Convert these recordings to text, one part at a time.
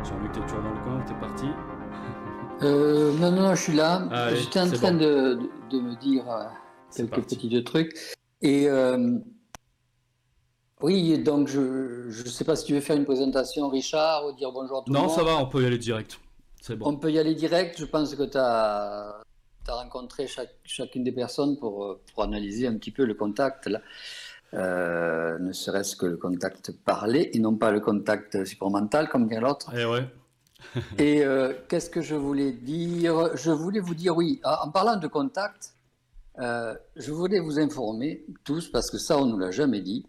Jean-Luc, t'es toujours dans le coin, t'es parti? Non, je suis là. Allez, J'étais en c'est train bon. de me dire C'est quelques parti. petits trucs. Et oui, donc je ne sais pas si tu veux faire une présentation, Richard, ou dire bonjour à tout le Non, ça monde. va, on peut y aller direct. C'est bon. On peut y aller direct. Je pense que tu as rencontré chacune des personnes pour analyser un petit peu le contact, là. Ne serait-ce que le contact parlé et non pas le contact supramental, comme dirait l'autre. Eh ouais. Et qu'est-ce que je voulais dire? Je voulais vous dire, oui, en parlant de contact, je voulais vous informer tous, parce que ça, on ne nous l'a jamais dit,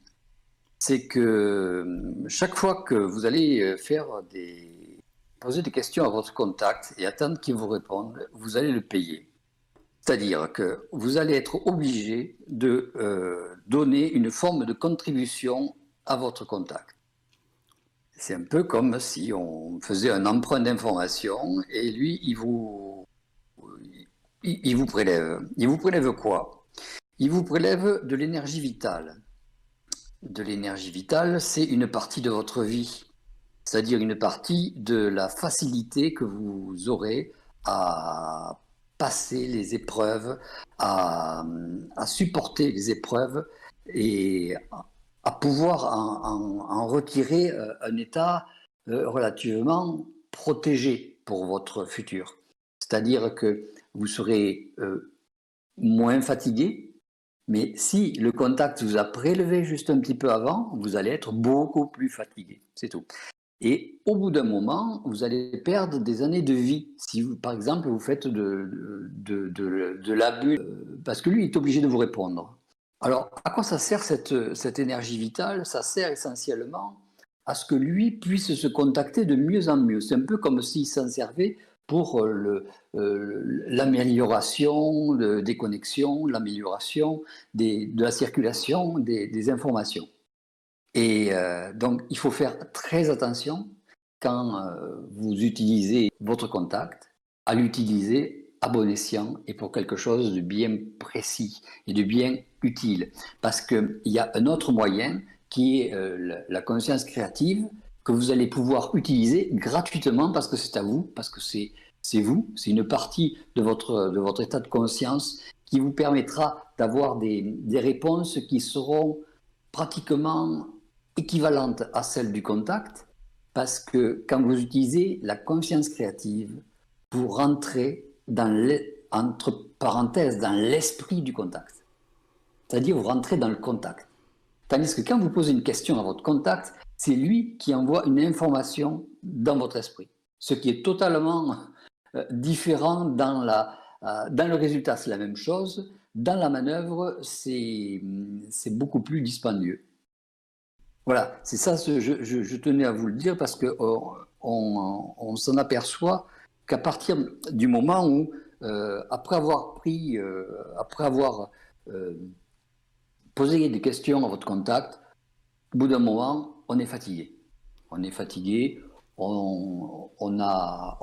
c'est que chaque fois que vous allez poser des questions à votre contact et attendre qu'il vous réponde, vous allez le payer. C'est-à-dire que vous allez être obligé de donner une forme de contribution à votre contact. C'est un peu comme si on faisait un emprunt d'information et lui, il vous prélève. Il vous prélève quoi? Il vous prélève de l'énergie vitale. De l'énergie vitale, c'est une partie de votre vie, c'est-à-dire une partie de la facilité que vous aurez à passer les épreuves, à supporter les épreuves et à pouvoir en retirer un état relativement protégé pour votre futur. C'est-à-dire que vous serez moins fatigué, mais si le contact vous a prélevé juste un petit peu avant, vous allez être beaucoup plus fatigué, c'est tout. Et au bout d'un moment, vous allez perdre des années de vie. Si vous, par exemple, vous faites de l'abus, parce que lui est obligé de vous répondre. Alors, à quoi ça sert cette énergie vitale? Ça sert essentiellement à ce que lui puisse se contacter de mieux en mieux. C'est un peu comme s'il s'en servait pour l'amélioration des connexions, l'amélioration de la circulation des informations. Et donc, il faut faire très attention quand vous utilisez votre contact, à l'utiliser à bon escient et pour quelque chose de bien précis et de bien utile. Parce qu'il y a un autre moyen qui est la conscience créative que vous allez pouvoir utiliser gratuitement parce que c'est à vous, parce que c'est vous, c'est une partie de votre état de conscience qui vous permettra d'avoir des réponses qui seront pratiquement équivalente à celle du contact, parce que quand vous utilisez la conscience créative, vous rentrez entre parenthèses dans l'esprit du contact. C'est-à-dire vous rentrez dans le contact. Tandis que quand vous posez une question à votre contact, c'est lui qui envoie une information dans votre esprit. Ce qui est totalement différent dans le résultat, c'est la même chose. Dans la manœuvre, c'est beaucoup plus dispendieux. Voilà, c'est ça, je tenais à vous le dire parce qu'on s'en aperçoit qu'à partir du moment où, après avoir posé des questions à votre contact, au bout d'un moment, on est fatigué. On est fatigué, on a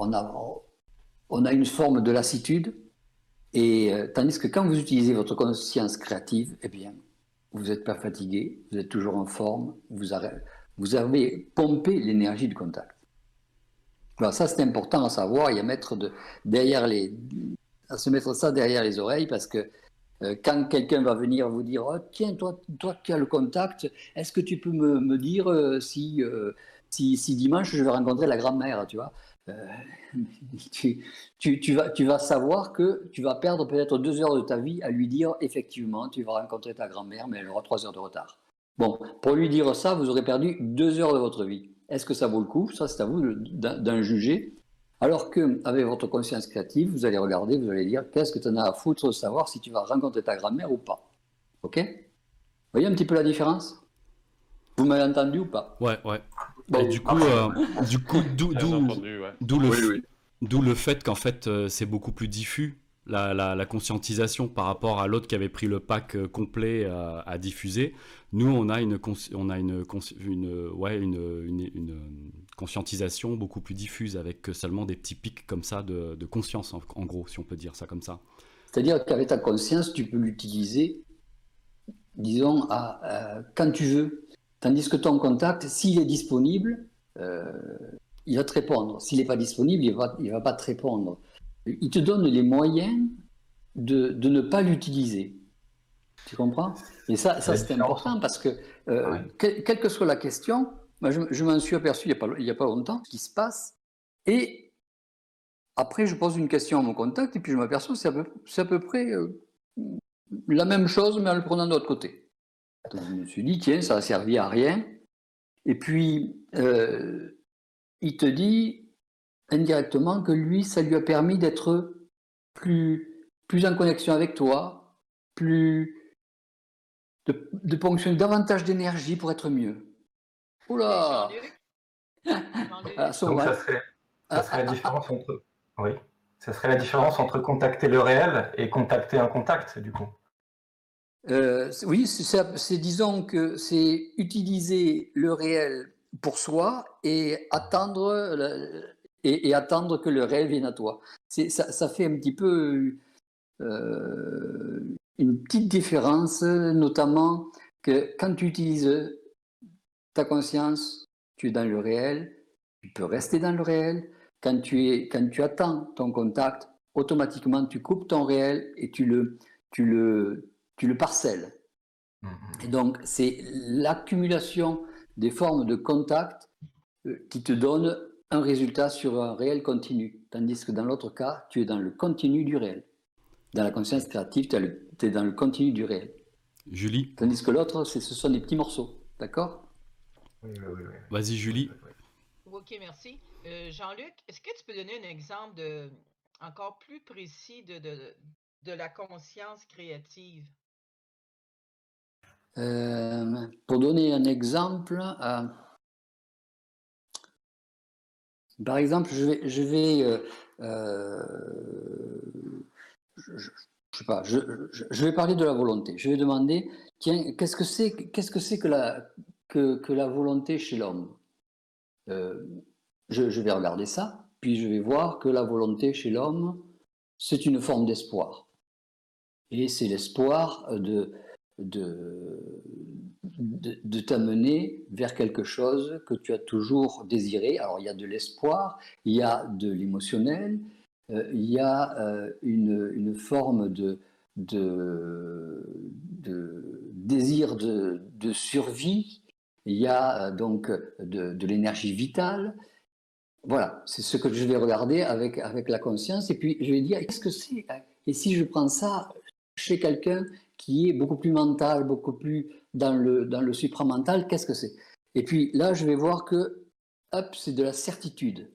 une forme de lassitude, et tandis que quand vous utilisez votre conscience créative, eh bien, vous n'êtes pas fatigué, vous êtes toujours en forme, vous avez pompé l'énergie du contact. Alors ça, c'est important à savoir et à se mettre ça derrière les oreilles parce que Quand quelqu'un va venir vous dire oh, tiens, toi qui as le contact, est-ce que tu peux me dire si dimanche je vais rencontrer la grand-mère, tu vois tu vas savoir que tu vas perdre peut-être 2 heures de ta vie à lui dire effectivement, tu vas rencontrer ta grand-mère, mais elle aura 3 heures de retard. Bon, pour lui dire ça, vous aurez perdu 2 heures de votre vie. Est-ce que ça vaut le coup? Ça, c'est à vous d'en juger. Alors qu'avec votre conscience créative, vous allez regarder, vous allez dire qu'est-ce que tu en as à foutre de savoir si tu vas rencontrer ta grand-mère ou pas. Ok? Vous voyez un petit peu la différence? Vous m'avez entendu ou pas? Ouais, ouais. Et Bon, du coup, Bien entendu, ouais. d'où le, Oui, f- oui. d'où le fait qu'en fait, c'est beaucoup plus diffus, la conscientisation par rapport à l'autre qui avait pris le pack complet à diffuser. Nous, on a une conscientisation beaucoup plus diffuse avec seulement des petits pics comme ça de conscience, en gros, si on peut dire ça comme ça. c'est-à-dire qu'avec ta conscience, tu peux l'utiliser, disons, quand tu veux. Tandis que ton contact, s'il est disponible, il va te répondre. S'il n'est pas disponible, il va pas te répondre. Il te donne les moyens de ne pas l'utiliser. Tu comprends? Et ça La c'est différence. important parce que, Ouais. quelle que soit la question, moi, je m'en suis aperçu il y a pas longtemps, ce qui se passe. Et après, je pose une question à mon contact et puis je m'aperçois que c'est à peu près la même chose, mais en le prenant de l'autre côté. Donc, je me suis dit, tiens, ça a servi à rien. Et puis, il te dit indirectement que lui, ça lui a permis d'être plus en connexion avec toi, de ponctionner davantage d'énergie pour être mieux. Oula! Jean-Luc, À ce Donc moment- ça serait la différence entre. Oui. Ça serait la différence entre contacter le réel et contacter un contact, du coup. Oui, disons que c'est utiliser le réel pour soi et attendre que le réel vienne à toi. Ça fait un petit peu une petite différence, notamment que quand tu utilises ta conscience, tu es dans le réel, tu peux rester dans le réel. Quand tu attends ton contact, automatiquement tu coupes ton réel et tu le parcelles. Et donc, c'est l'accumulation des formes de contact qui te donne un résultat sur un réel continu. Tandis que dans l'autre cas, tu es dans le continu du réel. Dans la conscience créative, tu es dans le continu du réel. Julie, Tandis que l'autre, ce sont des petits morceaux. D'accord? Oui. vas-y Julie. ok, merci. Jean-Luc, est-ce que tu peux donner un exemple encore plus précis de la conscience créative? Pour donner un exemple, par exemple, je sais pas, je vais parler de la volonté. Je vais demander, tiens, qu'est-ce que c'est que la volonté chez l'homme? Je vais regarder ça, puis je vais voir que la volonté chez l'homme, c'est une forme d'espoir. Et c'est l'espoir de t'amener vers quelque chose que tu as toujours désiré. Alors il y a de l'espoir, il y a de l'émotionnel, il y a une forme de désir de survie, il y a donc de l'énergie vitale. Voilà, c'est ce que je vais regarder avec la conscience et puis je vais dire, qu'est-ce que c'est? Et si je prends ça chez quelqu'un qui est beaucoup plus mental, beaucoup plus dans le supramental, qu'est-ce que c'est? Et puis là, je vais voir que, hop, c'est de la certitude.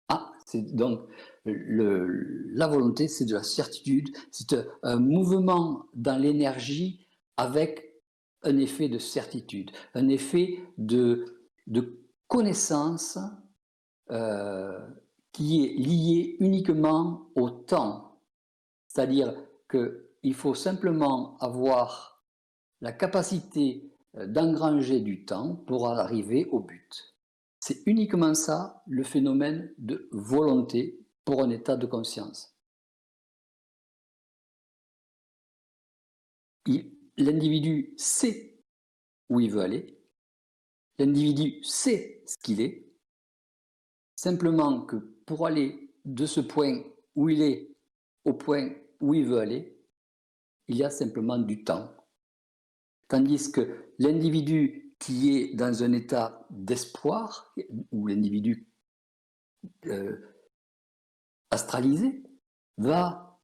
Ah, donc la volonté, c'est de la certitude, c'est un mouvement dans l'énergie avec un effet de certitude, un effet de connaissance qui est lié uniquement au temps. C'est-à-dire qu'il faut simplement avoir la capacité d'engranger du temps pour arriver au but. C'est uniquement ça le phénomène de volonté pour un état de conscience. L'individu sait où il veut aller, l'individu sait ce qu'il est, simplement que pour aller de ce point où il est au point où il veut aller, il y a simplement du temps. Tandis que l'individu qui est dans un état d'espoir, ou l'individu astralisé, va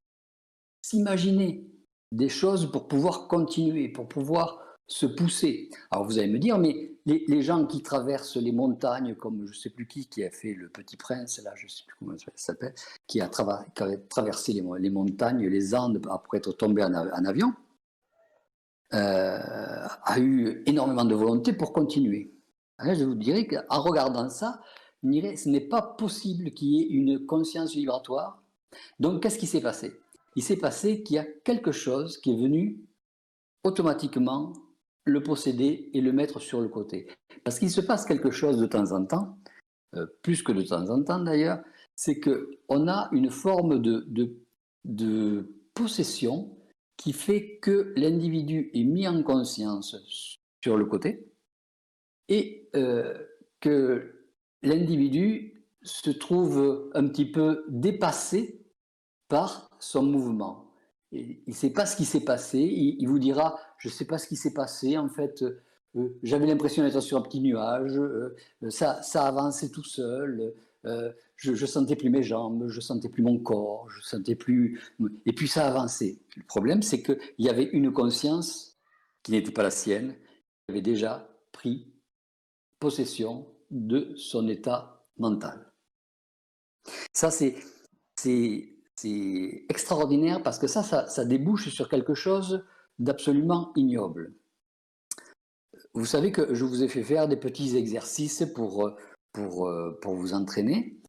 s'imaginer des choses pour pouvoir continuer, pour pouvoir se pousser. Alors vous allez me dire, mais les gens qui traversent les montagnes, comme je ne sais plus qui a fait Le Petit Prince, là, je ne sais plus comment ça s'appelle, qui a traversé les montagnes, les Andes, après être tombé en avion, a eu énormément de volonté pour continuer. Alors, je vous dirais qu'en regardant ça, ce n'est pas possible qu'il y ait une conscience vibratoire. Donc, qu'est-ce qui s'est passé? Il s'est passé qu'il y a quelque chose qui est venu automatiquement le posséder et le mettre sur le côté. Parce qu'il se passe quelque chose de temps en temps, plus que de temps en temps d'ailleurs, c'est qu'on a une forme de possession qui fait que l'individu est mis en conscience sur le côté et que l'individu se trouve un petit peu dépassé par son mouvement. Il ne sait pas ce qui s'est passé, il vous dira « je ne sais pas ce qui s'est passé, en fait, j'avais l'impression d'être sur un petit nuage, ça avançait tout seul, je ne sentais plus mes jambes, je ne sentais plus mon corps, je sentais plus... » Et puis ça avançait. Le problème, c'est qu'il y avait une conscience qui n'était pas la sienne, qui avait déjà pris possession de son état mental. Ça, c'est extraordinaire parce que ça débouche sur quelque chose d'absolument ignoble. Vous savez que je vous ai fait faire des petits exercices pour vous entraîner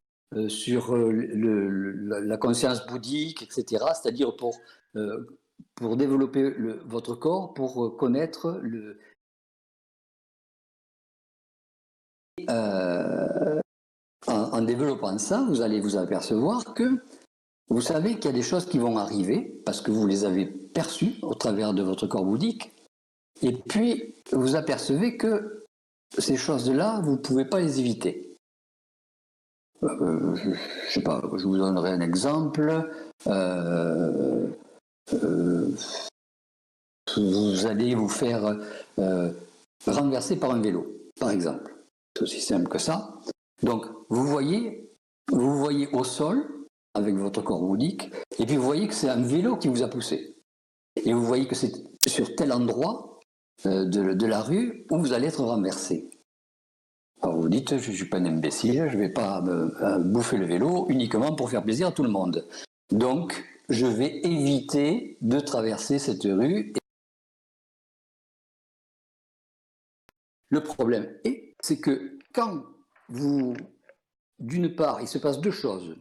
sur la conscience bouddhique, etc., c'est-à-dire pour développer votre corps, pour connaître en développant ça, vous allez vous apercevoir que vous savez qu'il y a des choses qui vont arriver parce que vous les avez perçues au travers de votre corps bouddhique, et puis vous apercevez que ces choses-là, vous ne pouvez pas les éviter. Je sais pas, je vous donnerai un exemple. Vous allez vous faire renverser par un vélo, par exemple. C'est aussi simple que ça. Donc, vous voyez au sol, avec votre corps bouddhique, et puis vous voyez que c'est un vélo qui vous a poussé. Et vous voyez que c'est sur tel endroit de la rue où vous allez être renversé. Alors vous dites, je ne suis pas un imbécile, je ne vais pas bouffer le vélo uniquement pour faire plaisir à tout le monde. Donc, je vais éviter de traverser cette rue. Le problème c'est que quand d'une part, il se passe deux choses.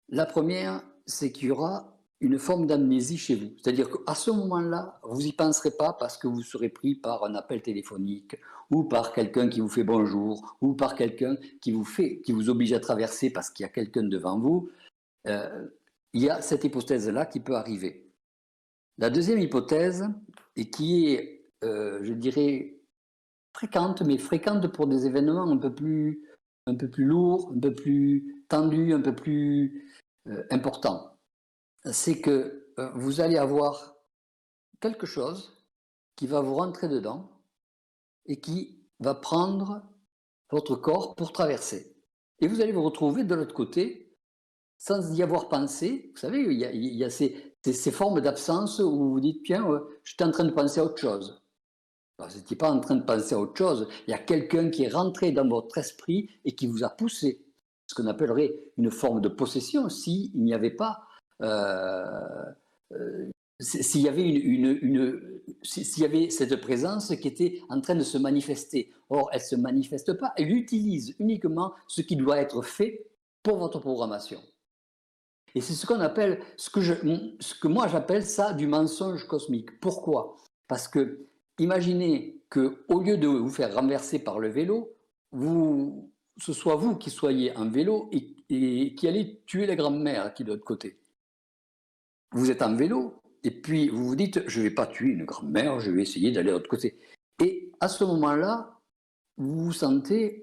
La première, c'est qu'il y aura une forme d'amnésie chez vous. C'est-à-dire qu'à ce moment-là, vous n'y penserez pas parce que vous serez pris par un appel téléphonique ou par quelqu'un qui vous fait bonjour ou par quelqu'un qui vous oblige à traverser parce qu'il y a quelqu'un devant vous. Il y a cette hypothèse-là qui peut arriver. La deuxième hypothèse, et qui est, je dirais, fréquente, mais fréquente pour des événements un peu plus lourds, un peu plus tendus, un peu plus importants, c'est que vous allez avoir quelque chose qui va vous rentrer dedans et qui va prendre votre corps pour traverser. Et vous allez vous retrouver de l'autre côté sans y avoir pensé. Vous savez, il y a ces formes d'absence où vous vous dites, tiens, j'étais en train de penser à autre chose. Alors, vous n'étiez pas en train de penser à autre chose. Il y a quelqu'un qui est rentré dans votre esprit et qui vous a poussé. Ce qu'on appellerait une forme de possession s'il n'y avait pas... s'il y avait cette présence qui était en train de se manifester. Or, elle ne se manifeste pas, elle utilise uniquement ce qui doit être fait pour votre programmation. Et c'est ce qu'on appelle, ce que moi j'appelle ça du mensonge cosmique. Pourquoi? Parce que imaginez qu'au lieu de vous faire renverser par le vélo, ce soit vous qui soyez en vélo et qui allez tuer la grand-mère qui est de l'autre côté. Vous êtes en vélo, et puis vous vous dites, je ne vais pas tuer une grand-mère, je vais essayer d'aller de l'autre côté. Et à ce moment-là, vous vous sentez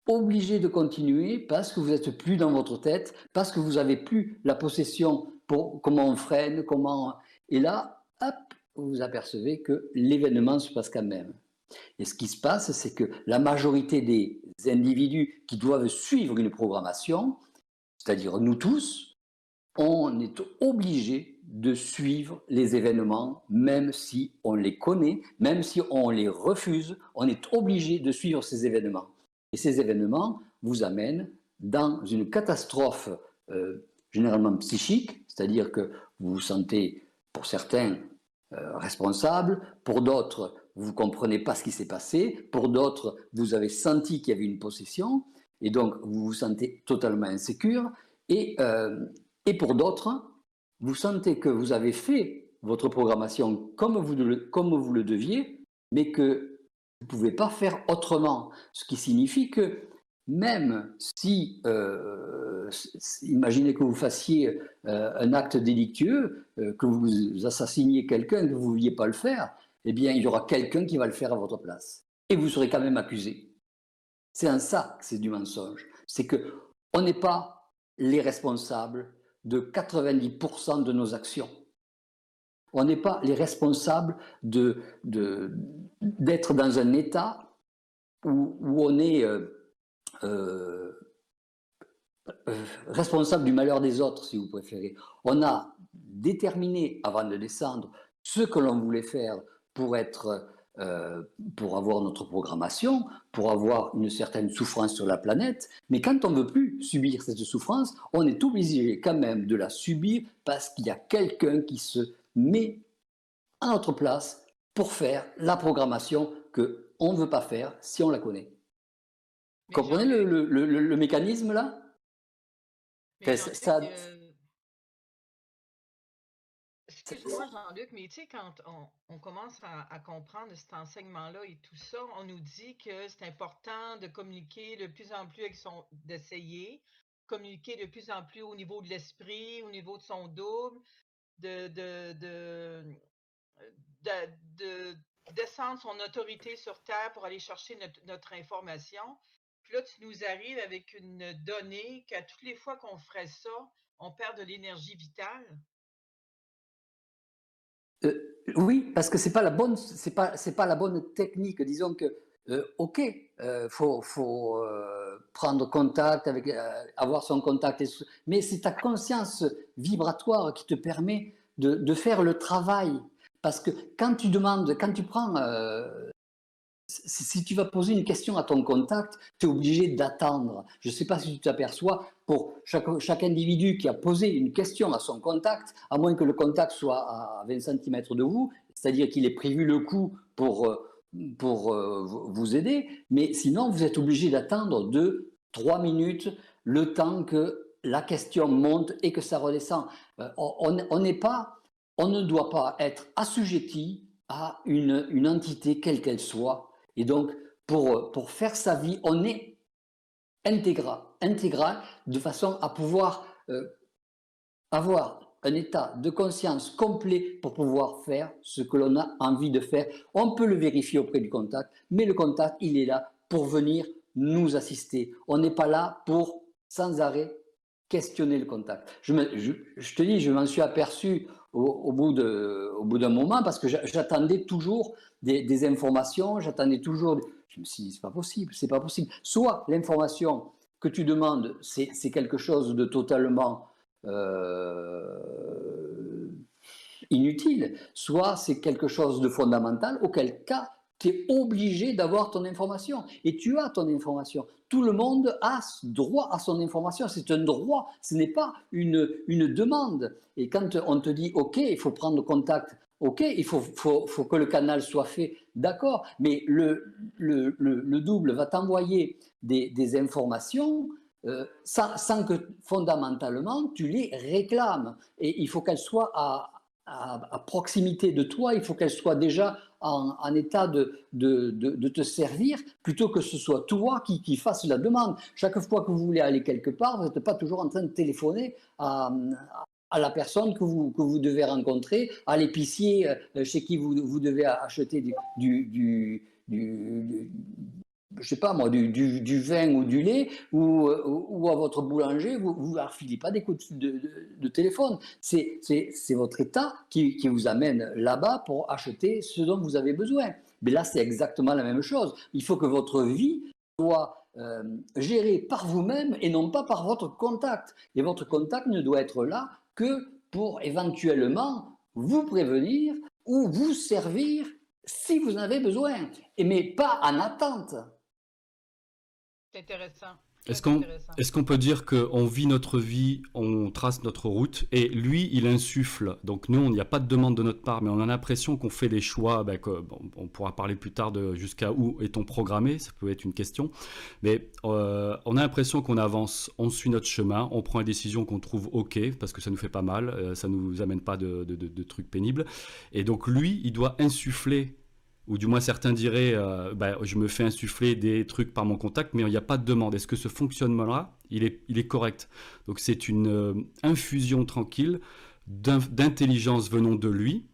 obligé de continuer parce que vous n'êtes plus dans votre tête, parce que vous n'avez plus la possession pour comment on freine, comment... Et là, hop, vous vous apercevez que l'événement se passe quand même. Et ce qui se passe, c'est que la majorité des individus qui doivent suivre une programmation, c'est-à-dire nous tous, on est obligé de suivre les événements, même si on les connaît, même si on les refuse, on est obligé de suivre ces événements. Et ces événements vous amènent dans une catastrophe généralement psychique, c'est-à-dire que vous vous sentez, pour certains, responsable, pour d'autres, vous ne comprenez pas ce qui s'est passé, pour d'autres, vous avez senti qu'il y avait une possession, et donc vous vous sentez totalement insécure, et pour d'autres, vous sentez que vous avez fait votre programmation comme vous le deviez, mais que vous ne pouvez pas faire autrement. Ce qui signifie que même si, imaginez que vous fassiez un acte délictueux, que vous assassiniez quelqu'un, que vous ne vouliez pas le faire, eh bien, il y aura quelqu'un qui va le faire à votre place. Et vous serez quand même accusé. C'est en ça que c'est du mensonge. C'est qu'on n'est pas les responsables de 90% de nos actions. On n'est pas les responsables d'être dans un état où on est responsable du malheur des autres, si vous préférez. On a déterminé, avant de descendre, ce que l'on voulait faire pour avoir notre programmation, pour avoir une certaine souffrance sur la planète, mais quand on ne veut plus subir cette souffrance, on est obligé quand même de la subir parce qu'il y a quelqu'un qui se met à notre place pour faire la programmation qu'on ne veut pas faire si on la connaît. Mais Comprenez Jean-Luc, le mécanisme là? mais Enfin, Jean-Luc, excuse-moi Jean-Luc, mais tu sais, quand on commence à comprendre cet enseignement-là et tout ça, on nous dit que c'est important de communiquer de plus en plus d'essayer, communiquer de plus en plus au niveau de l'esprit, au niveau de son double, de, de, de, de descendre son autorité sur Terre pour aller chercher notre information. Puis là, tu nous arrives avec une donnée qu'à toutes les fois qu'on ferait ça, on perd de l'énergie vitale. Oui, parce que c'est pas la bonne technique. Disons que, ok, faut prendre contact avec, avoir son contact, mais c'est ta conscience vibratoire qui te permet de faire le travail. Parce que quand tu prends, si tu vas poser une question à ton contact, tu es obligé d'attendre. Je ne sais pas si tu t'aperçois, pour chaque individu qui a posé une question à son contact, à moins que le contact soit à 20 cm de vous, c'est-à-dire qu'il ait prévu le coup pour vous aider, mais sinon vous êtes obligé d'attendre 2-3 minutes le temps que la question monte et que ça redescend. On ne doit pas être assujetti à une entité quelle qu'elle soit. Et donc, pour faire sa vie, on est intégral de façon à pouvoir avoir un état de conscience complet pour pouvoir faire ce que l'on a envie de faire. On peut le vérifier auprès du contact, mais le contact, il est là pour venir nous assister. On n'est pas là pour, sans arrêt, questionner le contact. Je te dis, je m'en suis aperçu au bout d'un moment parce que j'attendais toujours des informations, j'attendais toujours. Je me suis dit, c'est pas possible, c'est pas possible. Soit l'information que tu demandes, c'est quelque chose de totalement inutile, soit c'est quelque chose de fondamental, auquel cas tu es obligé d'avoir ton information. Et tu as ton information. Tout le monde a droit à son information. C'est un droit, ce n'est pas une demande. Et quand on te dit, OK, il faut prendre contact, OK, il faut que le canal soit fait, d'accord, mais le double va t'envoyer des informations sans que fondamentalement tu les réclames. Et il faut qu'elles soient à proximité de toi, il faut qu'elle soit déjà en état de te servir, plutôt que ce soit toi qui fasses la demande. Chaque fois que vous voulez aller quelque part, vous n'êtes pas toujours en train de téléphoner à la personne que vous devez rencontrer, à l'épicier chez qui vous devez acheter je sais pas moi, du vin ou du lait, ou à votre boulanger, vous leur filez pas des coups de téléphone. C'est votre État qui vous amène là-bas pour acheter ce dont vous avez besoin. Mais là, c'est exactement la même chose. Il faut que votre vie soit gérée par vous-même et non pas par votre contact. Et votre contact ne doit être là que pour éventuellement vous prévenir ou vous servir si vous en avez besoin, mais pas en attente. C'est intéressant. Est-ce Très qu'on intéressant. est-ce qu'on peut dire qu'on vit notre vie, on trace notre route, et lui, il insuffle. Donc nous, il n'y a pas de demande de notre part, mais on a l'impression qu'on fait des choix, on pourra parler plus tard de jusqu'à où est-on programmé, ça peut être une question. Mais on a l'impression qu'on avance, on suit notre chemin, on prend une décision qu'on trouve OK, parce que ça nous fait pas mal, ça nous amène pas de trucs pénibles. Et donc lui, il doit insuffler, ou du moins certains diraient, je me fais insuffler des trucs par mon contact, mais il n'y a pas de demande. Est-ce que ce fonctionnement-là, il est correct? Donc c'est une infusion tranquille d'intelligence venant de lui.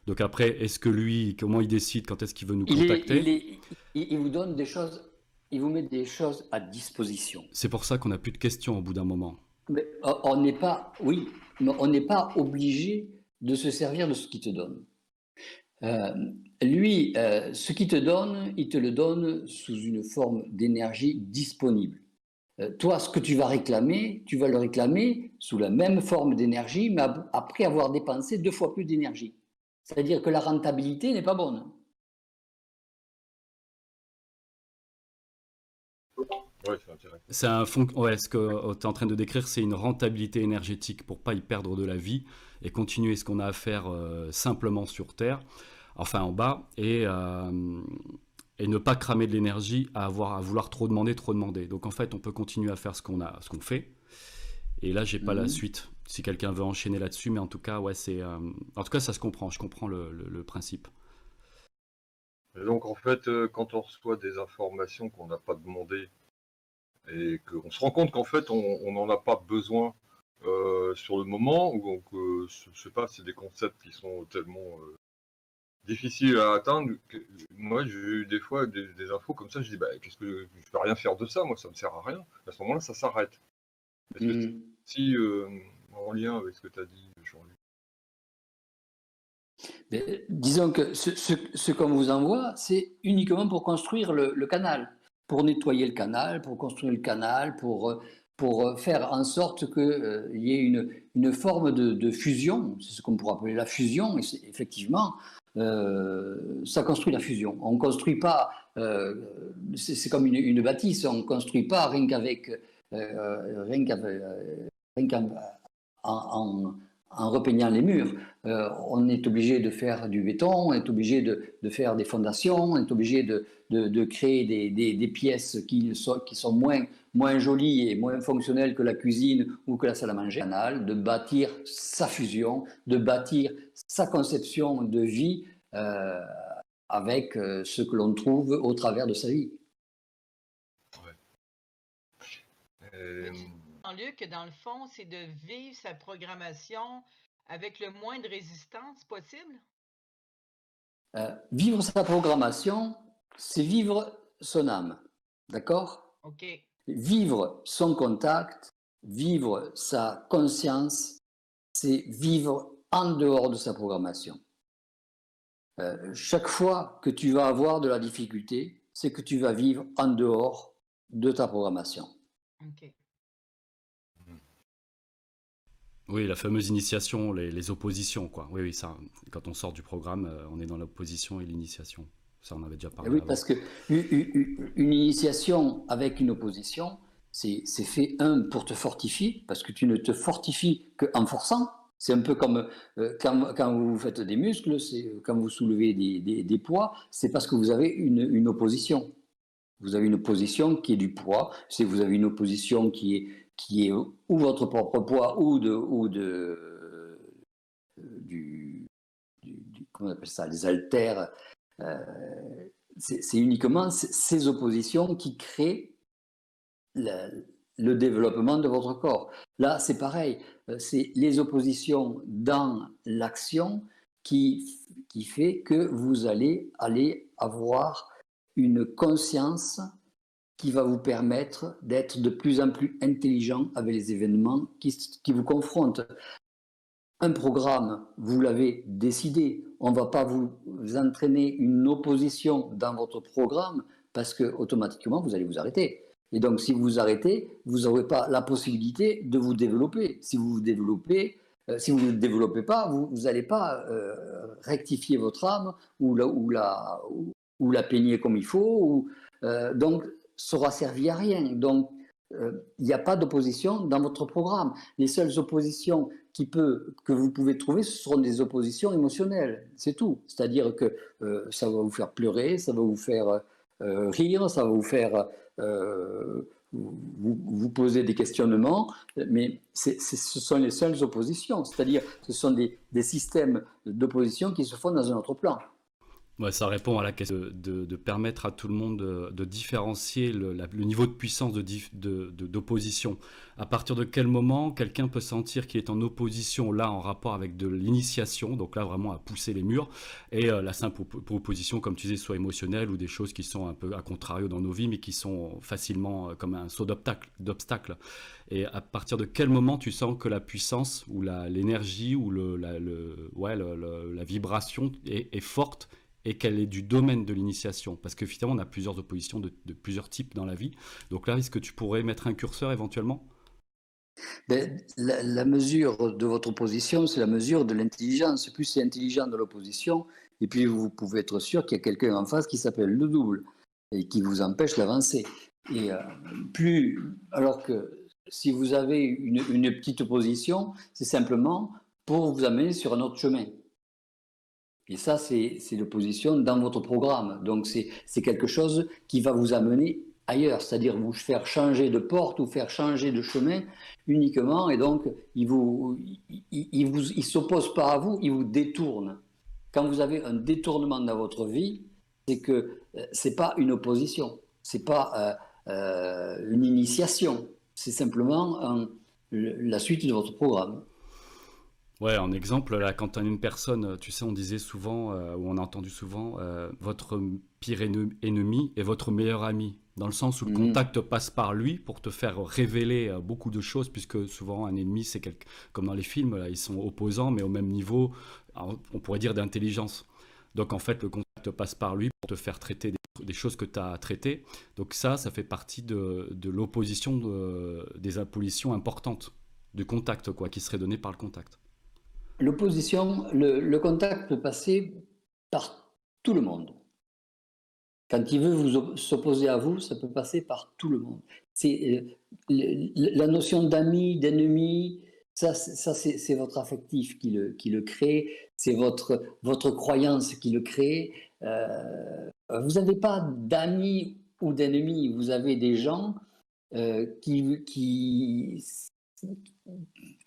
Donc après, est-ce que lui, comment il décide quand est-ce qu'il veut nous contacter? Il vous donne des choses, il vous met des choses à disposition. C'est pour ça qu'on n'a plus de questions au bout d'un moment. Mais on n'est pas, oui, mais on n'est pas obligé de se servir de ce qu'il te donne. Lui, ce qu'il te donne, il te le donne sous une forme d'énergie disponible. Toi, ce que tu vas le réclamer sous la même forme d'énergie, mais après avoir dépensé 2 fois plus d'énergie. C'est-à-dire que la rentabilité n'est pas bonne. Ouais, c'est intéressant. Ce que tu es en train de décrire, c'est une rentabilité énergétique pour pas y perdre de la vie et continuer ce qu'on a à faire simplement sur Terre, enfin en bas, et ne pas cramer de l'énergie à vouloir trop demander. Donc en fait, on peut continuer à faire ce qu'on fait. Et là, j'ai pas la suite. Si quelqu'un veut enchaîner là-dessus, mais en tout cas, ouais, en tout cas, ça se comprend. Je comprends le principe. Et donc en fait, quand on reçoit des informations qu'on n'a pas demandées et qu'on se rend compte qu'en fait on n'en a pas besoin sur le moment, ou donc je sais pas, c'est des concepts qui sont tellement difficiles à atteindre. Moi, j'ai eu des fois des infos comme ça, je dis qu'est-ce que je peux rien faire de ça, moi ça me sert à rien. À ce moment-là, ça s'arrête. Est-ce que si en lien avec ce que tu as dit, Jean-Luc? Mais disons que ce qu'on vous envoie, c'est uniquement pour construire le canal, pour nettoyer le canal, pour construire le canal, pour faire en sorte qu'il y ait une forme de fusion. C'est ce qu'on pourrait appeler la fusion. Et effectivement, ça construit la fusion. On ne construit pas, c'est comme une bâtisse, on ne construit pas rien qu'avec, en repeignant les murs. On est obligé de faire du béton, on est obligé de faire des fondations, on est obligé de créer des pièces qui sont moins jolies et moins fonctionnelles que la cuisine ou que la salle à manger, de bâtir sa fusion, de bâtir sa conception de vie avec ce que l'on trouve au travers de sa vie. Ouais. Jean-Luc, dans le fond, c'est de vivre sa programmation avec le moins de résistance possible? Vivre sa programmation, c'est vivre son âme. D'accord? OK. Vivre son contact, vivre sa conscience, c'est vivre en dehors de sa programmation. Chaque fois que tu vas avoir de la difficulté, c'est que tu vas vivre en dehors de ta programmation. OK. Oui, la fameuse initiation, les oppositions, quoi. Oui, ça, quand on sort du programme, on est dans l'opposition et l'initiation. Ça, on avait déjà parlé. Oui, avant. parce qu'une initiation avec une opposition, c'est fait, pour te fortifier, parce que tu ne te fortifies qu'en forçant. C'est un peu comme quand vous faites des muscles, quand vous soulevez des poids, c'est parce que vous avez une opposition. Vous avez une opposition qui est du poids, vous avez une opposition qui est ou votre propre poids ou comment on appelle ça, les haltères. C'est uniquement ces oppositions qui créent le développement de votre corps. Là, c'est pareil, c'est les oppositions dans l'action qui fait que vous allez avoir une conscience qui va vous permettre d'être de plus en plus intelligent avec les événements qui vous confrontent. Un programme, vous l'avez décidé. On ne va pas vous entraîner une opposition dans votre programme parce que automatiquement vous allez vous arrêter. Et donc, si vous vous arrêtez, vous n'aurez pas la possibilité de vous développer. Si vous vous développez, si vous ne développez pas, vous n'allez pas rectifier votre âme ou la peigner comme il faut. Donc, ça n'aura servi à rien. Donc, il n'y a pas d'opposition dans votre programme. Les seules oppositions que vous pouvez trouver, ce seront des oppositions émotionnelles. C'est tout. C'est-à-dire que ça va vous faire pleurer, ça va vous faire rire, ça va vous faire vous poser des questionnements, mais ce sont les seules oppositions. C'est-à-dire ce sont des systèmes d'opposition qui se font dans un autre plan. Ouais, ça répond à la question de permettre à tout le monde de différencier le niveau de puissance d'opposition. À partir de quel moment quelqu'un peut sentir qu'il est en opposition, là, en rapport avec de l'initiation, donc là, vraiment à pousser les murs, et la simple opposition, comme tu disais, soit émotionnelle, ou des choses qui sont un peu à contrario dans nos vies, mais qui sont facilement comme un saut d'obstacle. Et à partir de quel moment tu sens que la puissance, ou l'énergie, ou la vibration est forte, et qu'elle est du domaine de l'initiation, parce que finalement on a plusieurs oppositions de plusieurs types dans la vie. Donc là, est-ce que tu pourrais mettre un curseur éventuellement? La mesure de votre opposition, c'est la mesure de l'intelligence. Plus c'est intelligent de l'opposition, et puis vous pouvez être sûr qu'il y a quelqu'un en face qui s'appelle le double, et qui vous empêche d'avancer. Et alors que si vous avez une petite opposition, c'est simplement pour vous amener sur un autre chemin. Et ça, c'est l'opposition dans votre programme. Donc, c'est quelque chose qui va vous amener ailleurs, c'est-à-dire vous faire changer de porte ou faire changer de chemin uniquement. Et donc, il ne s'oppose pas à vous, il vous détourne. Quand vous avez un détournement dans votre vie, c'est que ce n'est pas une opposition, ce n'est pas une initiation, c'est simplement la suite de votre programme. Ouais, en exemple, là, quand tu as une personne, tu sais, on disait souvent, ou on a entendu souvent, votre pire ennemi est votre meilleur ami. Dans le sens où le contact passe par lui pour te faire révéler beaucoup de choses, puisque souvent un ennemi, c'est comme dans les films, là, ils sont opposants, mais au même niveau, on pourrait dire d'intelligence. Donc en fait, le contact passe par lui pour te faire traiter des choses que tu as traitées. Donc ça fait partie de l'opposition des impositions importantes, du contact, quoi, qui serait donné par le contact. L'opposition, le contact peut passer par tout le monde. Quand il veut s'opposer à vous, ça peut passer par tout le monde. La notion d'ami, d'ennemi, ça c'est votre affectif qui le crée, c'est votre croyance qui le crée. Vous n'avez pas d'amis ou d'ennemis, vous avez des gens qui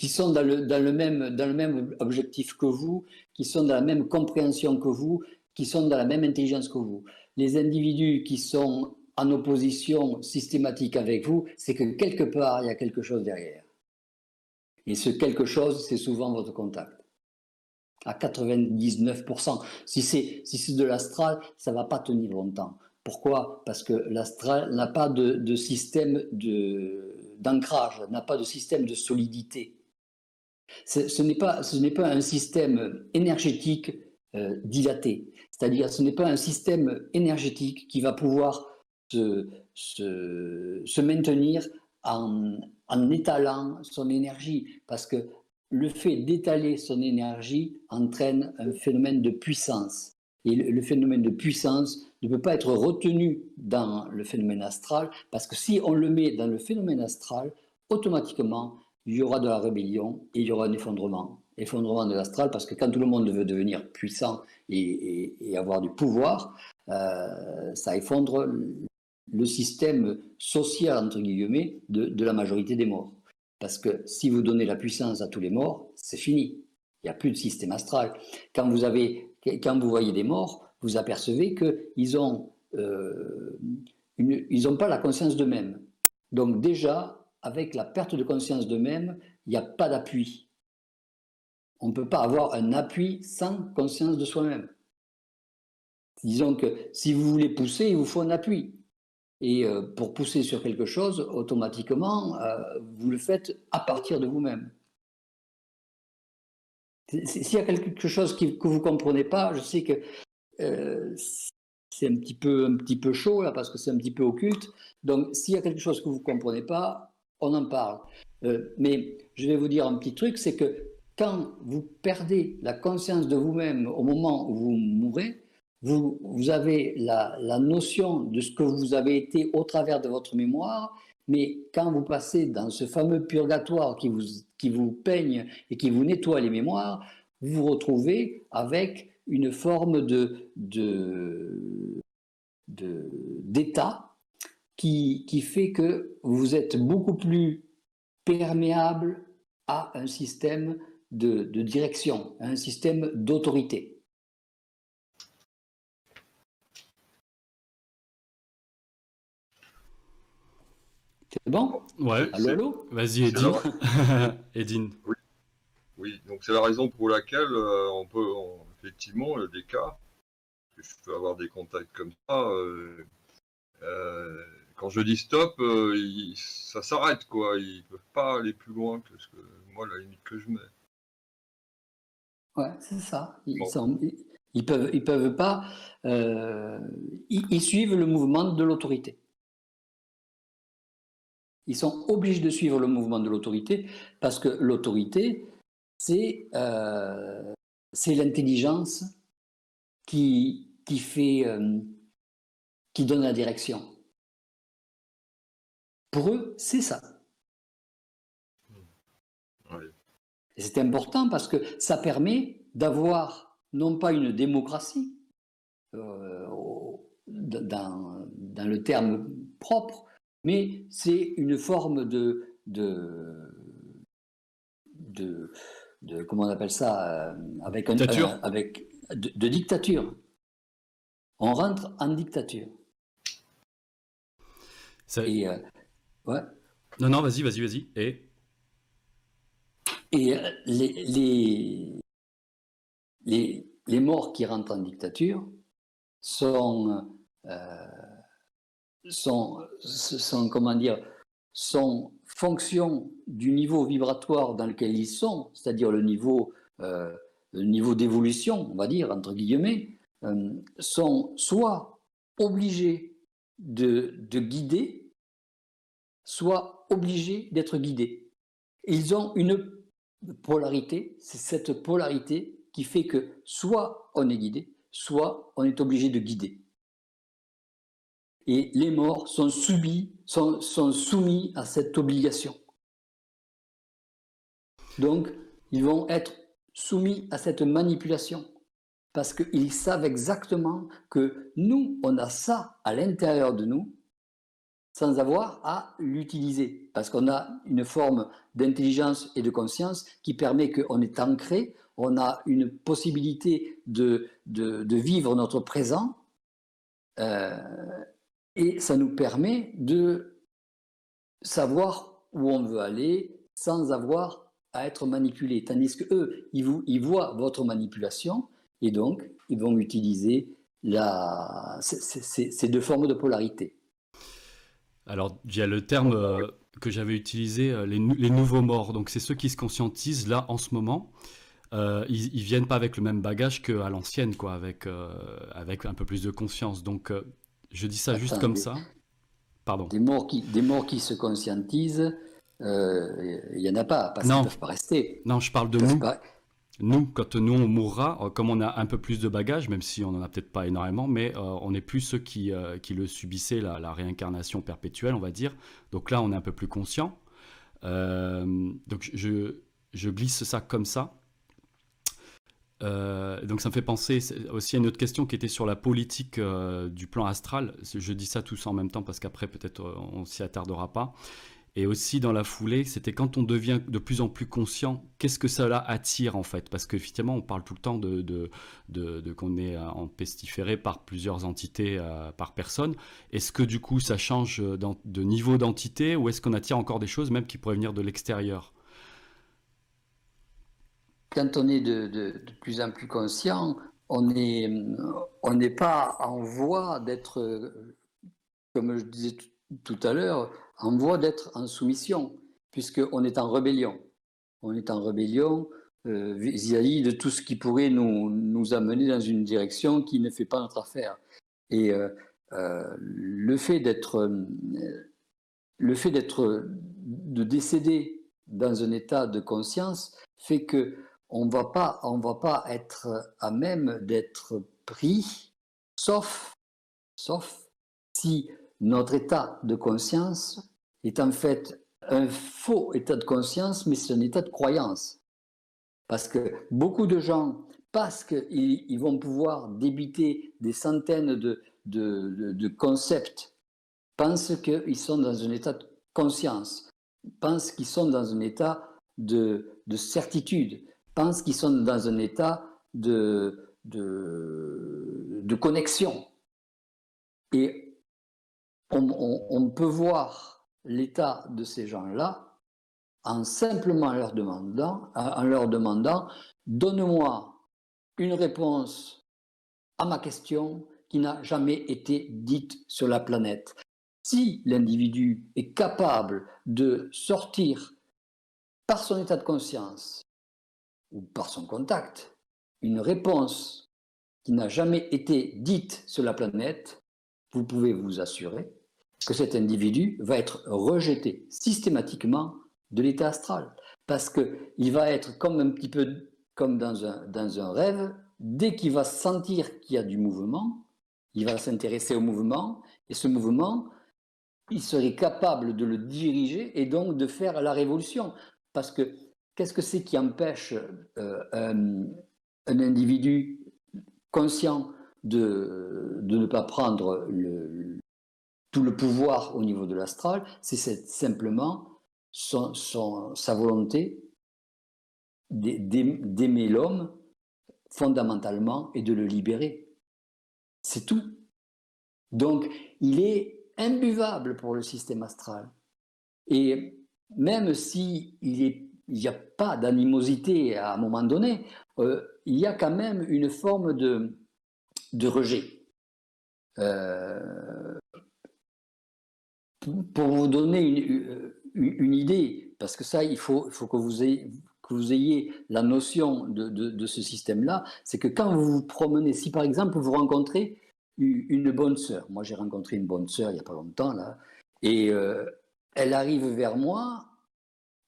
sont dans le même objectif que vous, qui sont dans la même compréhension que vous, qui sont dans la même intelligence que vous. Les individus qui sont en opposition systématique avec vous, c'est que quelque part, il y a quelque chose derrière. Et ce quelque chose, c'est souvent votre contact. À 99%. Si c'est de l'astral, ça ne va pas tenir longtemps. Pourquoi? Parce que l'astral n'a pas de système d'ancrage, n'a pas de système de solidité. Ce n'est pas un système énergétique dilaté. C'est-à-dire, ce n'est pas un système énergétique qui va pouvoir se maintenir en étalant son énergie. Parce que le fait d'étaler son énergie entraîne un phénomène de puissance. Et le phénomène de puissance ne peut pas être retenu dans le phénomène astral, parce que si on le met dans le phénomène astral, automatiquement, il y aura de la rébellion et il y aura un effondrement de l'astral, parce que quand tout le monde veut devenir puissant et avoir du pouvoir, ça effondre le système social, entre guillemets, de la majorité des morts. Parce que si vous donnez la puissance à tous les morts, c'est fini. Il n'y a plus de système astral. Quand vous voyez des morts, vous apercevez qu'ils n'ont pas la conscience d'eux-mêmes. Donc déjà, avec la perte de conscience d'eux-mêmes, il n'y a pas d'appui. On ne peut pas avoir un appui sans conscience de soi-même. Disons que si vous voulez pousser, il vous faut un appui. Et pour pousser sur quelque chose, automatiquement, vous le faites à partir de vous-même. S'il y a quelque chose que vous ne comprenez pas, je sais que c'est un petit peu chaud là, parce que c'est un petit peu occulte. Donc, s'il y a quelque chose que vous ne comprenez pas, on en parle. Mais je vais vous dire un petit truc, c'est que quand vous perdez la conscience de vous-même au moment où vous mourrez, vous avez la notion de ce que vous avez été au travers de votre mémoire, mais quand vous passez dans ce fameux purgatoire qui vous peigne et qui vous nettoie les mémoires, vous vous retrouvez avec une forme d'état qui fait que vous êtes beaucoup plus perméable à un système de direction, à un système d'autorité. C'est bon? Ouais. Allô, allô? Vas-y, C'est Edine. la- Edine. Oui, donc c'est la raison pour laquelle effectivement, il y a des cas, que je peux avoir des contacts comme ça, quand je dis stop, ça s'arrête, quoi. Ils peuvent pas aller plus loin que ce que moi, la limite que je mets. Ouais, c'est ça. Bon. Ils peuvent pas. Ils suivent le mouvement de l'autorité. Ils sont obligés de suivre le mouvement de l'autorité parce que l'autorité, c'est l'intelligence qui donne la direction. Pour eux, c'est ça. Ouais. Et c'est important parce que ça permet d'avoir non pas une démocratie dans le terme propre, mais c'est une forme de comment on appelle ça, avec Dictature. de dictature. On rentre en dictature. Et ouais. Non, vas-y. Et les morts qui rentrent en dictature sont comment dire, sont fonction du niveau vibratoire dans lequel ils sont, c'est-à-dire le niveau d'évolution, on va dire, entre guillemets, sont soit obligés de guider, soit obligés d'être guidés. Et ils ont une polarité, c'est cette polarité qui fait que soit on est guidé, soit on est obligé de guider. Et les morts sont soumis à cette obligation. Donc, ils vont être soumis à cette manipulation parce qu'ils savent exactement que nous, on a ça à l'intérieur de nous sans avoir à l'utiliser parce qu'on a une forme d'intelligence et de conscience qui permet qu'on est ancré, on a une possibilité de vivre notre présent et ça nous permet de savoir où on veut aller sans avoir à être manipulé. Tandis qu'eux, ils voient votre manipulation et donc ils vont utiliser ces deux formes de polarité. Alors, il y a le terme que j'avais utilisé, les nouveaux morts. Donc, c'est ceux qui se conscientisent là en ce moment. Ils viennent pas avec le même bagage qu'à l'ancienne, quoi, avec un peu plus de conscience. Donc, je dis ça juste comme ça. Pardon. Des morts qui se conscientisent, il n'y en a pas, parce qu'ils ne peuvent pas rester. Non, je parle de nous. Nous, quand nous on mourra, comme on a un peu plus de bagages, même si on n'en a peut-être pas énormément, mais on n'est plus ceux qui le subissaient, la réincarnation perpétuelle, on va dire. Donc là, on est un peu plus conscient. Donc je glisse ça comme ça. Donc ça me fait penser aussi à une autre question qui était sur la politique du plan astral. Je dis ça tous en même temps parce qu'après peut-être on s'y attardera pas. Et aussi dans la foulée, c'était quand on devient de plus en plus conscient, qu'est-ce que cela attire en fait? Parce qu'effectivement, on parle tout le temps de qu'on est empestiféré par plusieurs entités par personne. Est-ce que du coup ça change de niveau d'entité ou est-ce qu'on attire encore des choses même qui pourraient venir de l'extérieur? Quand on est de plus en plus conscient, on est, on n'est pas en voie d'être, comme je disais tout à l'heure, en voie d'être en soumission, puisqu'on est en rébellion. On est en rébellion vis-à-vis de tout ce qui pourrait nous amener dans une direction qui ne fait pas notre affaire. Et le fait de décéder dans un état de conscience fait que on va pas être à même d'être pris, sauf si notre état de conscience est en fait un faux état de conscience, mais c'est un état de croyance. Parce que beaucoup de gens, parce qu'ils vont pouvoir débiter des centaines de concepts, pensent qu'ils sont dans un état de conscience, pensent qu'ils sont dans un état de certitude, pensent qu'ils sont dans un état de connexion. Et on peut voir l'état de ces gens-là en simplement leur demandant donne-moi une réponse à ma question qui n'a jamais été dite sur la planète. Si l'individu est capable de sortir par son état de conscience ou par son contact une réponse qui n'a jamais été dite sur la planète, vous pouvez vous assurer que cet individu va être rejeté systématiquement de l'état astral. Parce qu'il va être comme un petit peu comme dans un rêve, dès qu'il va sentir qu'il y a du mouvement, il va s'intéresser au mouvement, et ce mouvement, il serait capable de le diriger et donc de faire la révolution. Parce que qu'est-ce que c'est qui empêche un individu conscient de ne pas prendre tout le pouvoir au niveau de l'astral? C'est simplement sa volonté d'aimer l'homme fondamentalement et de le libérer. C'est tout. Donc, il est imbuvable pour le système astral. Et même s'il n'y a pas d'animosité à un moment donné, il y a quand même une forme de rejet. Pour vous donner une idée, parce que ça, il faut que vous ayez la notion de ce système-là, c'est que quand vous vous promenez, si par exemple vous rencontrez une bonne sœur, moi j'ai rencontré une bonne sœur il n'y a pas longtemps, là, et elle arrive vers moi,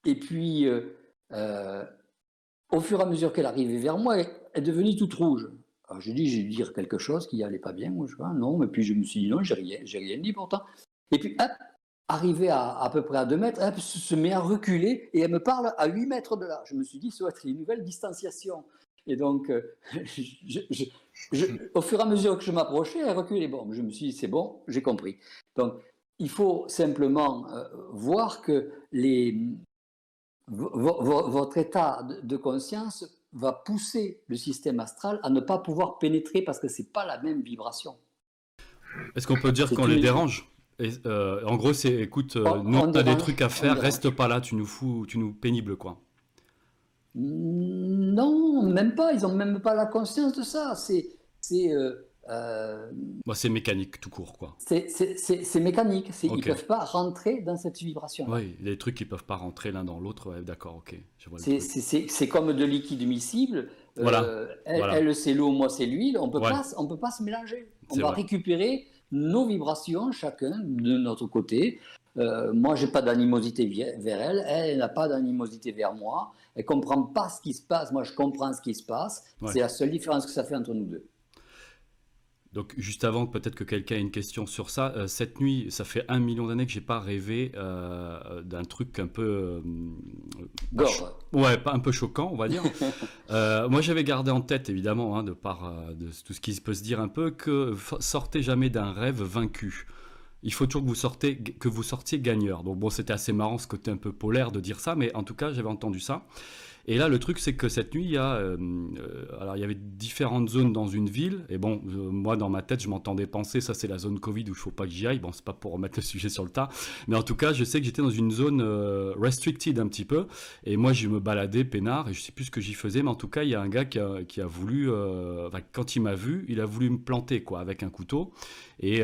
et puis au fur et à mesure qu'elle arrivait vers moi, elle est devenue toute rouge. Alors j'ai dû dire quelque chose qui n'allait pas bien, moi je vois, non, mais puis je me suis dit non, j'ai rien dit pourtant. Et puis, hop, arrivé à peu près à 2 mètres, elle se met à reculer et elle me parle à 8 mètres de là. Je me suis dit, ça va être une nouvelle distanciation. Et donc, au fur et à mesure que je m'approchais, elle reculait. Bon, je me suis dit, c'est bon, j'ai compris. Donc, il faut simplement voir que votre état de conscience va pousser le système astral à ne pas pouvoir pénétrer parce que ce n'est pas la même vibration. Est-ce qu'on peut dire qu'on les dérange ? En gros, c'est écoute, nous on a des trucs à faire, reste pas là, tu nous pénibles quoi. Non, même pas, ils n'ont même pas la conscience de ça. C'est mécanique tout court quoi. C'est mécanique, Okay. Ils ne peuvent pas rentrer dans cette vibration. Oui, des trucs qui ne peuvent pas rentrer l'un dans l'autre, ouais, d'accord, ok. C'est comme de liquide miscible. Voilà. Elle c'est l'eau, moi c'est l'huile, on peut pas se mélanger. On va récupérer nos vibrations, chacun de notre côté. Moi, je n'ai pas d'animosité vers elle, elle n'a pas d'animosité vers moi. Elle ne comprend pas ce qui se passe, moi je comprends ce qui se passe. Ouais. C'est la seule différence que ça fait entre nous deux. Donc, juste avant, peut-être que quelqu'un a une question sur ça. Cette nuit, ça fait 1 million d'années que je n'ai pas rêvé d'un truc un peu... un peu choquant, on va dire. Moi, j'avais gardé en tête, évidemment, de par de tout ce qui peut se dire un peu, que sortez jamais d'un rêve vaincu. Il faut toujours que vous sortiez gagneur. Donc bon, c'était assez marrant ce côté un peu polaire de dire ça, mais en tout cas, j'avais entendu ça. Et là, le truc, c'est que cette nuit, alors il y avait différentes zones dans une ville. Et bon, moi, dans ma tête, je m'entendais penser, ça c'est la zone Covid où il faut pas que j'y aille. Bon, c'est pas pour remettre le sujet sur le tas. Mais en tout cas, je sais que j'étais dans une zone restricted un petit peu. Et moi, je me baladais peinard et je sais plus ce que j'y faisais. Mais en tout cas, il y a un gars qui a voulu, enfin, quand il m'a vu, il a voulu me planter, quoi, avec un couteau. Et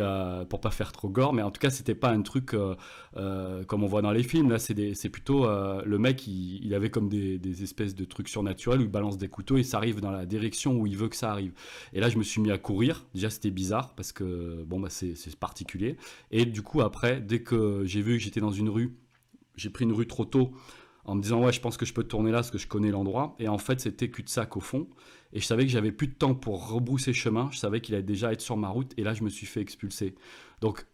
pour pas faire trop gore, mais en tout cas, c'était pas un truc comme on voit dans les films. Là, c'est plutôt le mec, il avait comme des espèces de trucs surnaturels où il balance des couteaux et ça arrive dans la direction où il veut que ça arrive. Et là, je me suis mis à courir. Déjà, c'était bizarre parce que bon, bah, c'est particulier. Et du coup, après, dès que j'ai vu que j'étais dans une rue, j'ai pris une rue trop tôt en me disant ouais, je pense que je peux tourner là parce que je connais l'endroit. Et en fait, c'était cul-de-sac au fond. Et je savais que j'avais plus de temps pour rebrousser chemin. Je savais qu'il allait déjà être sur ma route. Et là, je me suis fait expulser. Donc,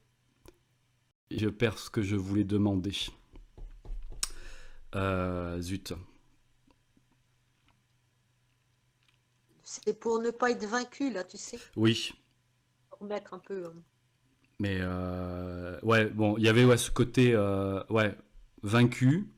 je perds ce que je voulais demander. Zut. C'est pour ne pas être vaincu, là, tu sais. Oui. Remettre un peu. Mais ouais, bon, il y avait ce côté ouais, vaincu.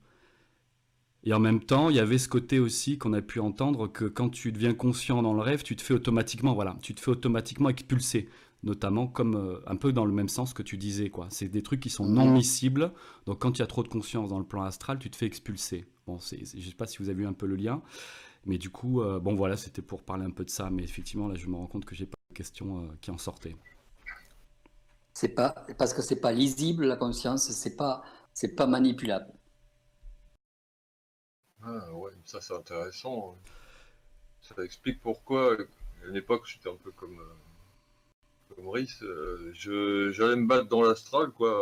Et en même temps, il y avait ce côté aussi qu'on a pu entendre que quand tu deviens conscient dans le rêve, tu te fais automatiquement, voilà, tu te fais automatiquement expulser, notamment comme un peu dans le même sens que tu disais, quoi. C'est des trucs qui sont non miscibles. Donc quand il y a trop de conscience dans le plan astral, tu te fais expulser. Bon, je sais pas si vous avez vu un peu le lien, mais du coup, bon voilà, c'était pour parler un peu de ça. Mais effectivement, là, je me rends compte que j'ai pas de questions qui en sortaient. C'est pas parce que c'est pas lisible la conscience, c'est pas manipulable. Ah ouais, ça c'est intéressant. Ça explique pourquoi, à une époque, j'étais un peu comme Rhys, j'allais me battre dans l'astral, quoi.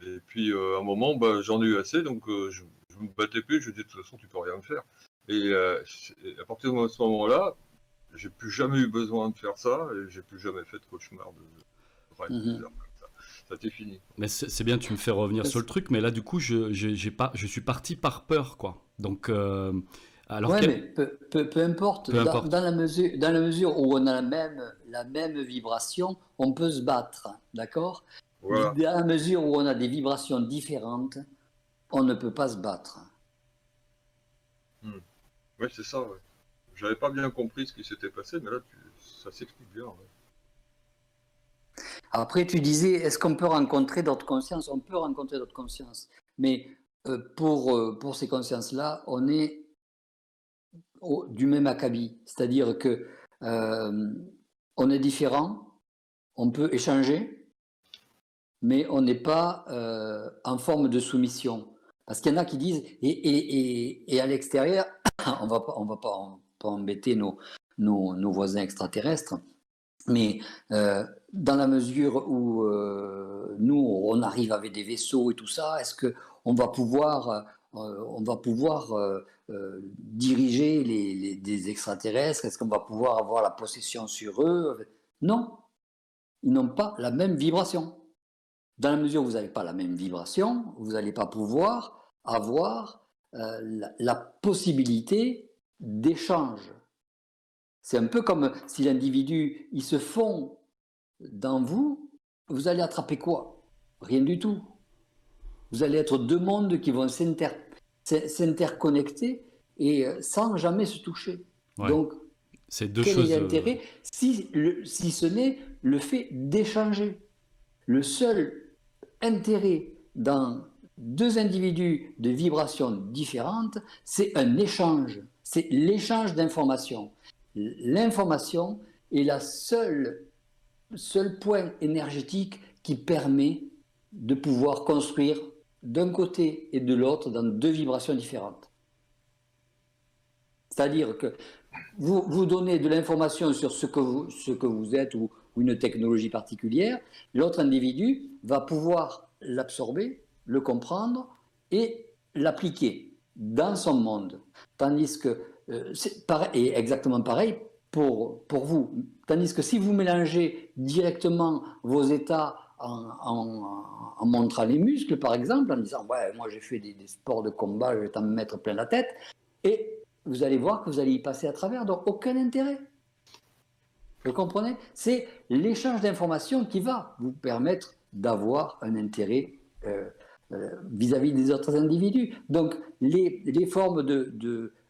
Et puis à un moment, bah, j'en ai eu assez, donc je me battais plus, je disais de toute façon, tu peux rien me faire. Et à partir de ce moment-là, j'ai plus jamais eu besoin de faire ça, et j'ai plus jamais fait de cauchemar de rêve bizarre comme ça. Ça t'est fini. Mais c'est bien, tu me fais revenir sur le truc, mais là, du coup, je suis parti par peur, quoi. Donc, alors Ouais, que... mais peu importe, Peu importe. dans la mesure où on a la même vibration, on peut se battre, d'accord? Voilà. Dans la mesure où on a des vibrations différentes, on ne peut pas se battre. Ouais, c'est ça, ouais. J'avais pas bien compris ce qui s'était passé, mais là, ça s'explique bien. Ouais. Après, tu disais, est-ce qu'on peut rencontrer d'autres consciences? On peut rencontrer d'autres consciences, mais pour ces consciences-là, on est du même acabit, c'est-à-dire que on est différent, on peut échanger, mais on n'est pas en forme de soumission. Parce qu'il y en a qui disent, et à l'extérieur, on va pas embêter nos voisins extraterrestres, mais dans la mesure où nous, on arrive avec des vaisseaux et tout ça, est-ce qu'on va pouvoir, diriger des extraterrestres? Est-ce qu'on va pouvoir avoir la possession sur eux? Non, ils n'ont pas la même vibration. Dans la mesure où vous n'avez pas la même vibration, vous n'allez pas pouvoir avoir la possibilité d'échange. C'est un peu comme si l'individu, il se fond dans vous, vous allez attraper quoi? Rien du tout. Vous allez être deux mondes qui vont s'interconnecter et sans jamais se toucher. Ouais. Donc, c'est deux quel choses. est l'intérêt si ce n'est le fait d'échanger? Le seul intérêt dans deux individus de vibrations différentes, c'est un échange. C'est l'échange d'informations. L'information est la seul point énergétique qui permet de pouvoir construire d'un côté et de l'autre dans deux vibrations différentes. C'est-à-dire que vous donnez de l'information sur ce que vous êtes ou une technologie particulière, l'autre individu va pouvoir l'absorber, le comprendre et l'appliquer dans son monde. Tandis que c'est exactement pareil pour vous. Tandis que si vous mélangez directement vos états en montrant les muscles, par exemple, en disant ouais, moi j'ai fait des sports de combat, je vais t'en mettre plein la tête, et vous allez voir que vous allez y passer à travers, donc aucun intérêt. Vous comprenez? C'est l'échange d'informations qui va vous permettre d'avoir un intérêt vis-à-vis des autres individus. Donc les formes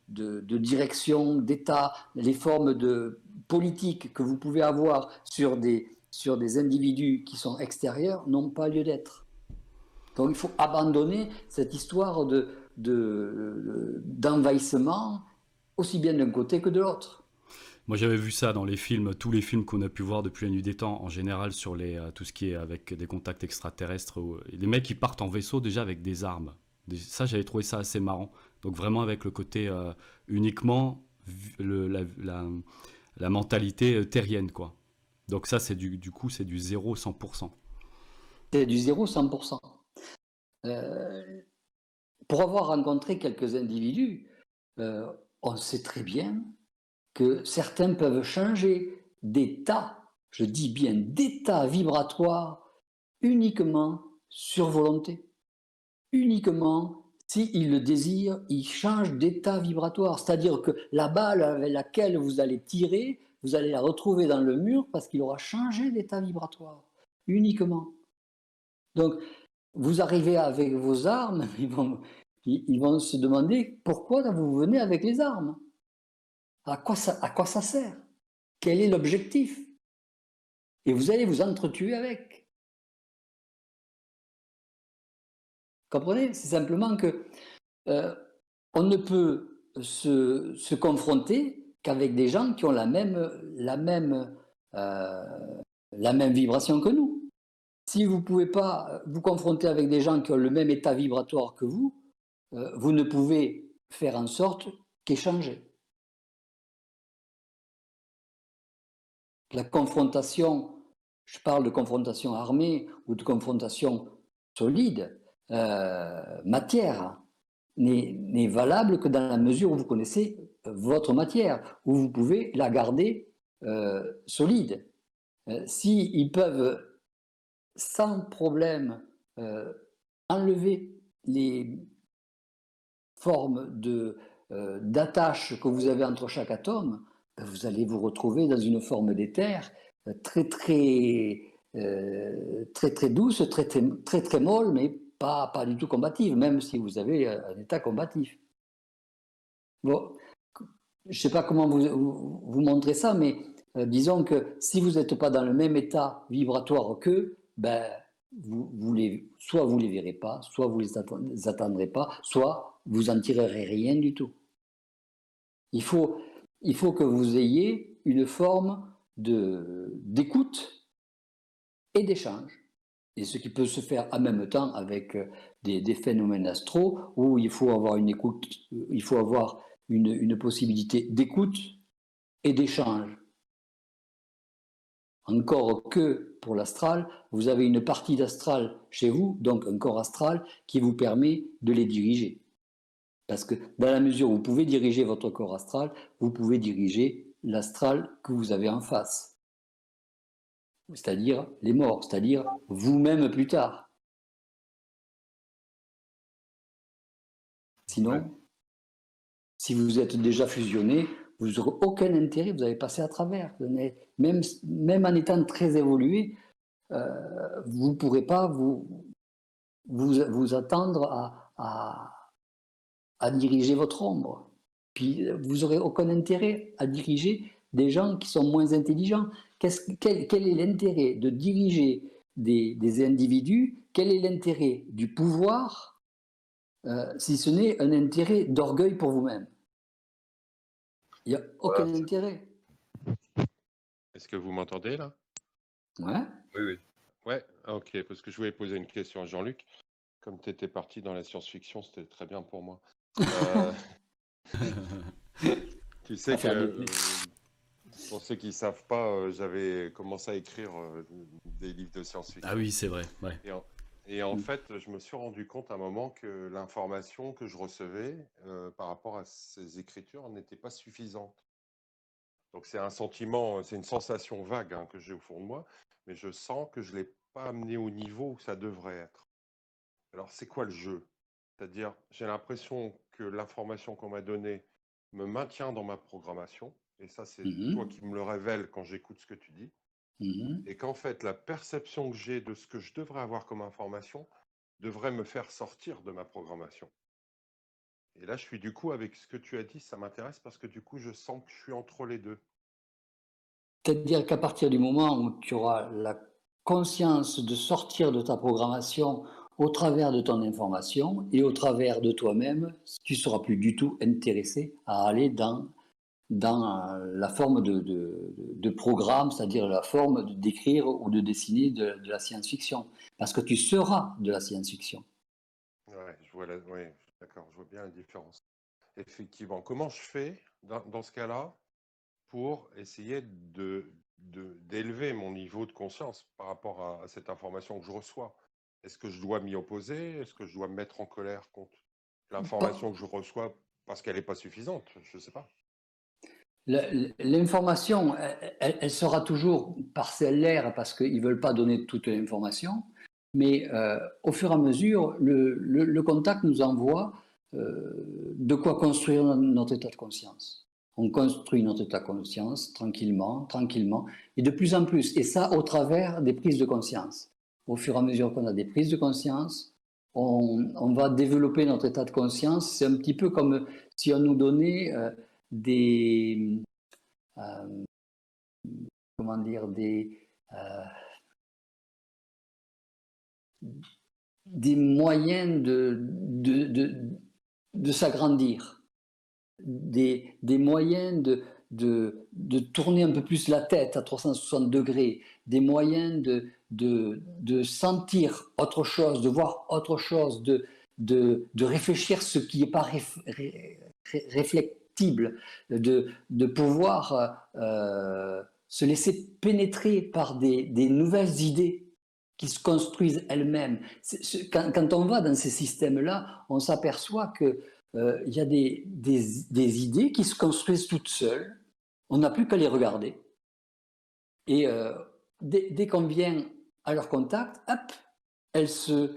de direction, d'État, les formes de politique que vous pouvez avoir sur des individus qui sont extérieurs n'ont pas lieu d'être. Donc il faut abandonner cette histoire d'envahissement, aussi bien d'un côté que de l'autre. Moi, j'avais vu ça dans les films, tous les films qu'on a pu voir depuis la nuit des temps, en général sur tout ce qui est avec des contacts extraterrestres. Les mecs qui partent en vaisseau déjà avec des armes. Ça, j'avais trouvé ça assez marrant. Donc vraiment avec le côté uniquement la mentalité terrienne, quoi. Donc ça, c'est du coup, c'est du 0-100%. C'est du 0-100%. Pour avoir rencontré quelques individus, on sait très bien que certains peuvent changer d'état, je dis bien d'état vibratoire, uniquement sur volonté. Uniquement, s'ils le désirent, ils changent d'état vibratoire. C'est-à-dire que la balle avec laquelle vous allez tirer, vous allez la retrouver dans le mur parce qu'il aura changé d'état vibratoire. Uniquement. Donc, vous arrivez avec vos armes, ils vont se demander pourquoi vous venez avec les armes. À quoi ça sert? Quel est l'objectif? Et vous allez vous entretuer avec. Comprenez? C'est simplement que on ne peut se confronter qu'avec des gens qui ont la même vibration que nous. Si vous ne pouvez pas vous confronter avec des gens qui ont le même état vibratoire que vous, vous ne pouvez faire en sorte qu'échanger. La confrontation, je parle de confrontation armée ou de confrontation solide, matière, n'est valable que dans la mesure où vous connaissez votre matière, où vous pouvez la garder solide. S'ils peuvent sans problème enlever les formes d'attache que vous avez entre chaque atome, vous allez vous retrouver dans une forme d'éther très douce, très molle, mais pas du tout combative, même si vous avez un état combatif. Bon, je ne sais pas comment vous montrer ça, mais disons que si vous n'êtes pas dans le même état vibratoire qu'eux, ben, soit vous ne les verrez pas, soit vous ne les attendrez pas, soit vous n'en tirerez rien du tout. Il faut que vous ayez une forme d'écoute et d'échange. Et ce qui peut se faire en même temps avec des phénomènes astraux où il faut avoir une écoute, il faut avoir une possibilité d'écoute et d'échange. Encore que pour l'astral, vous avez une partie d'astral chez vous, donc un corps astral, qui vous permet de les diriger. Parce que dans la mesure où vous pouvez diriger votre corps astral, vous pouvez diriger l'astral que vous avez en face. C'est-à-dire les morts, c'est-à-dire vous-même plus tard. Sinon, si vous êtes déjà fusionné, vous n'aurez aucun intérêt, vous avez passé à travers. Même en étant très évolué, vous ne pourrez pas vous attendre à diriger votre ombre. Puis vous n'aurez aucun intérêt à diriger des gens qui sont moins intelligents. Quel est l'intérêt de diriger des individus? Quel est l'intérêt du pouvoir si ce n'est un intérêt d'orgueil pour vous-même? Il n'y a aucun intérêt. Est-ce que vous m'entendez là? Ouais. Oui. Ouais, ok, parce que je voulais poser une question à Jean-Luc. Comme tu étais parti dans la science-fiction, c'était très bien pour moi. Tu sais que, pour ceux qui ne savent pas, j'avais commencé à écrire des livres de science-fiction. Ah oui, c'est vrai. Ouais. Et en fait, je me suis rendu compte à un moment que l'information que je recevais par rapport à ces écritures n'était pas suffisante. Donc c'est un sentiment, c'est une sensation vague hein, que j'ai au fond de moi, mais je sens que je ne l'ai pas amené au niveau où ça devrait être. Alors c'est quoi le jeu? C'est-à-dire, j'ai l'impression que l'information qu'on m'a donnée me maintient dans ma programmation, et ça c'est toi qui me le révèles quand j'écoute ce que tu dis, et qu'en fait la perception que j'ai de ce que je devrais avoir comme information devrait me faire sortir de ma programmation. Et là, je suis du coup, avec ce que tu as dit, ça m'intéresse parce que du coup, je sens que je suis entre les deux. C'est-à-dire qu'à partir du moment où tu auras la conscience de sortir de ta programmation au travers de ton information et au travers de toi-même, tu ne seras plus du tout intéressé à aller dans la forme de programme, c'est-à-dire la forme d'écrire ou de dessiner de la science-fiction. Parce que tu seras de la science-fiction. Ouais, ouais, d'accord, je vois bien la différence. Effectivement, comment je fais dans ce cas-là pour essayer d'élever mon niveau de conscience par rapport à cette information que je reçois? Est-ce que je dois m'y opposer? Est-ce que je dois me mettre en colère contre l'information que je reçois parce qu'elle n'est pas suffisante? Je ne sais pas. L'information, elle sera toujours parcellaire parce qu'ils ne veulent pas donner toute l'information, mais au fur et à mesure, le contact nous envoie de quoi construire notre état de conscience. On construit notre état de conscience tranquillement, tranquillement, et de plus en plus, et ça au travers des prises de conscience. Au fur et à mesure qu'on a des prises de conscience, on va développer notre état de conscience. C'est un petit peu comme si on nous donnait des, comment dire, des moyens de s'agrandir, des moyens de tourner un peu plus la tête à 360 degrés, des moyens de sentir autre chose, de voir autre chose, de réfléchir ce qui n'est pas réflectible, de pouvoir se laisser pénétrer par des nouvelles idées qui se construisent elles-mêmes. Quand on va dans ces systèmes-là, on s'aperçoit qu'il y a des idées qui se construisent toutes seules. On n'a plus qu'à les regarder. Et dès qu'on vient à leur contact, hop, elles se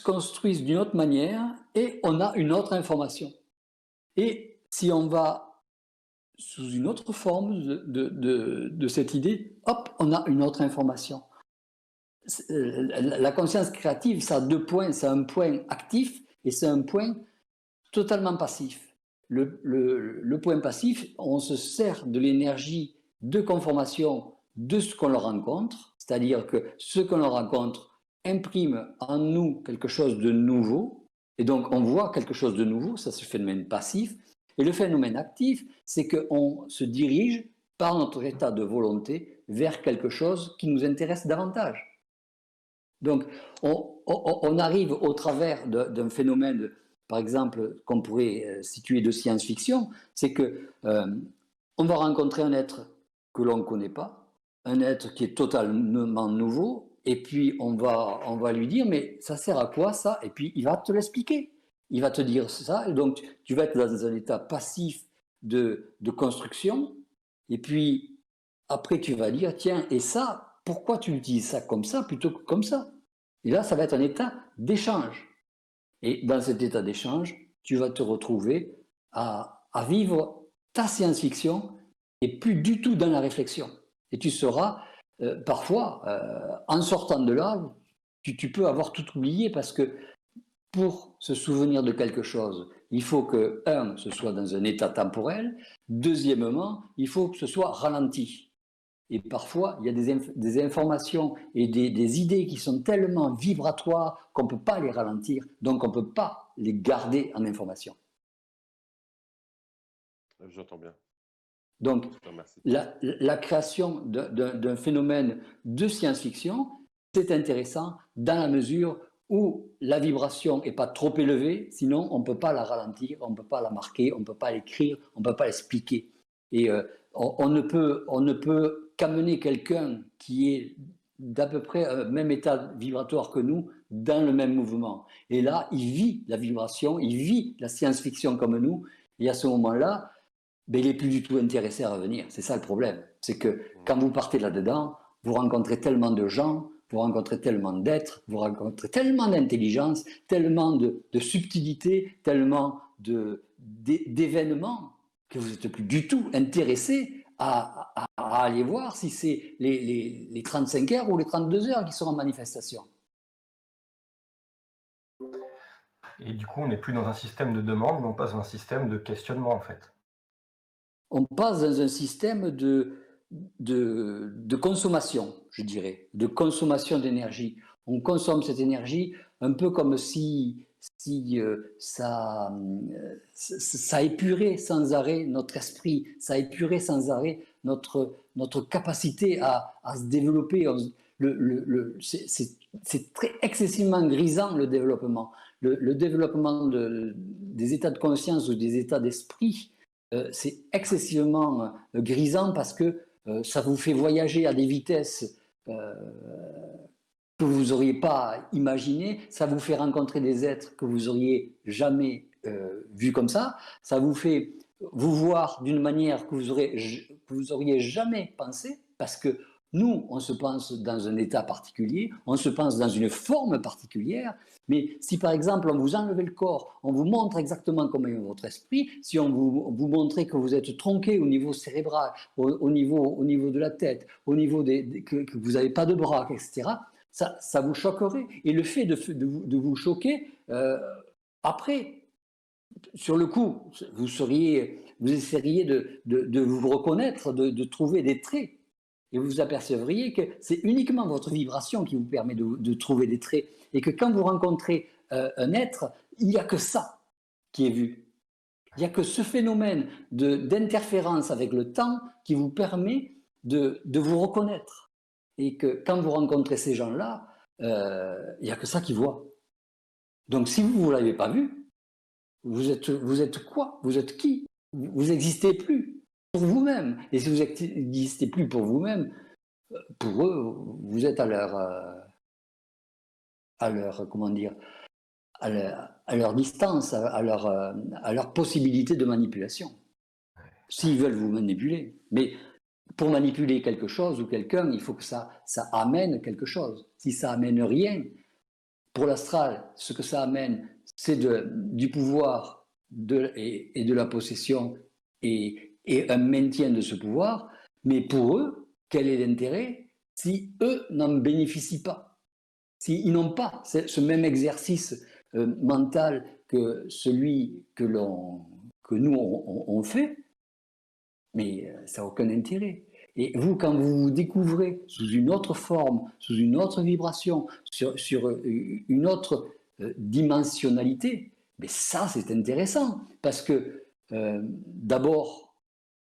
construisent d'une autre manière et on a une autre information. Et si on va sous une autre forme de cette idée, hop, on a une autre information. La conscience créative, ça a deux points. C'est un point actif et c'est un point totalement passif. Le point passif, on se sert de l'énergie de conformation de ce qu'on rencontre, c'est-à-dire que ce qu'on rencontre imprime en nous quelque chose de nouveau, et donc on voit quelque chose de nouveau, ça c'est le phénomène passif. Et le phénomène actif, c'est qu'on se dirige par notre état de volonté vers quelque chose qui nous intéresse davantage. Donc, on arrive au travers d'un phénomène, par exemple, qu'on pourrait situer de science-fiction, c'est que on va rencontrer un être que l'on ne connaît pas, un être qui est totalement nouveau, et puis on va lui dire, mais ça sert à quoi ça? Et puis il va te l'expliquer. Il va te dire ça, et donc tu vas être dans un état passif de construction, et puis après tu vas dire, tiens, et ça, pourquoi tu utilises ça comme ça plutôt que comme ça? Et là, ça va être un état d'échange. Et dans cet état d'échange, tu vas te retrouver à vivre ta science-fiction et plus du tout dans la réflexion. Et tu seras parfois, en sortant de là, tu peux avoir tout oublié parce que pour se souvenir de quelque chose, il faut que, ce soit dans un état temporel, deuxièmement, il faut que ce soit ralenti. Et parfois, il y a des informations et des idées qui sont tellement vibratoires qu'on ne peut pas les ralentir, donc on ne peut pas les garder en information. J'entends bien. Donc, la création d'un phénomène de science-fiction, c'est intéressant dans la mesure où la vibration n'est pas trop élevée, sinon on ne peut pas la ralentir, on ne peut pas la marquer, on ne peut pas l'écrire, on ne peut pas l'expliquer. Et on ne peut qu'amener quelqu'un qui est d'à peu près même état vibratoire que nous dans le même mouvement. Et là, il vit la vibration, il vit la science-fiction comme nous, et à ce moment-là, il n'est plus du tout intéressé à revenir. C'est ça le problème. C'est que quand vous partez là-dedans, vous rencontrez tellement de gens, vous rencontrez tellement d'êtres, vous rencontrez tellement d'intelligence, tellement de subtilité, tellement d'événements que vous n'êtes plus du tout intéressé à aller voir si c'est les 35 heures ou les 32 heures qui sont en manifestation. Et du coup, on n'est plus dans un système de demande, mais on passe dans un système de questionnement, en fait. On passe dans un système de consommation, je dirais, de consommation d'énergie. On consomme cette énergie un peu comme si ça épurait sans arrêt notre esprit, ça épurait sans arrêt notre capacité à se développer. C'est très excessivement grisant le développement. Le développement des états de conscience ou des états d'esprit, c'est excessivement grisant parce que ça vous fait voyager à des vitesses que vous n'auriez pas imaginées, ça vous fait rencontrer des êtres que vous n'auriez jamais vus comme ça vous fait vous voir d'une manière que vous auriez jamais pensé, parce que nous, on se pense dans un état particulier, on se pense dans une forme particulière, mais si par exemple on vous enlevait le corps, on vous montre exactement comment est votre esprit, si on vous montrait que vous êtes tronqué au niveau cérébral, au niveau de la tête, au niveau que vous n'avez pas de bras, etc., ça vous choquerait. Et le fait de vous choquer, après, sur le coup, vous essaieriez de vous reconnaître, de trouver des traits. Et vous apercevriez que c'est uniquement votre vibration qui vous permet de trouver des traits. Et que quand vous rencontrez un être, il n'y a que ça qui est vu. Il n'y a que ce phénomène d'interférence avec le temps qui vous permet de vous reconnaître. Et que quand vous rencontrez ces gens-là, il n'y a que ça qu'ils voient. Donc si vous ne l'avez pas vu, vous êtes quoi? Vous êtes qui? Vous n'existez plus pour vous-même. Et si vous n'existez plus pour vous-même, pour eux, vous êtes à leur comment dire, à leur distance, à leur possibilité de manipulation. S'ils veulent vous manipuler. Mais pour manipuler quelque chose ou quelqu'un, il faut que ça amène quelque chose. Si ça amène rien, pour l'astral, ce que ça amène, c'est du pouvoir et de la possession et un maintien de ce pouvoir. Mais pour eux, quel est l'intérêt si eux n'en bénéficient pas? S'ils n'ont pas ce même exercice mental que celui que nous on fait, mais ça n'a aucun intérêt. Et vous, quand vous vous découvrez sous une autre forme, sous une autre vibration, sur une autre dimensionnalité, mais ça, c'est intéressant. Parce que, d'abord,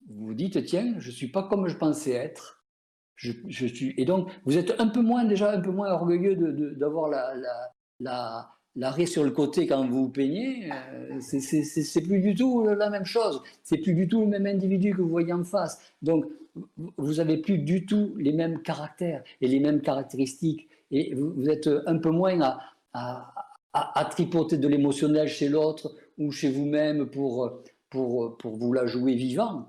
vous vous dites, tiens, je ne suis pas comme je pensais être. Et donc, vous êtes déjà un peu moins orgueilleux d'avoir l'arrêt sur le côté quand vous vous peignez. C'est plus du tout la même chose. C'est plus du tout le même individu que vous voyez en face. Donc, vous n'avez plus du tout les mêmes caractères et les mêmes caractéristiques. Et vous êtes un peu moins à tripoter de l'émotionnel chez l'autre ou chez vous-même pour vous la jouer vivant.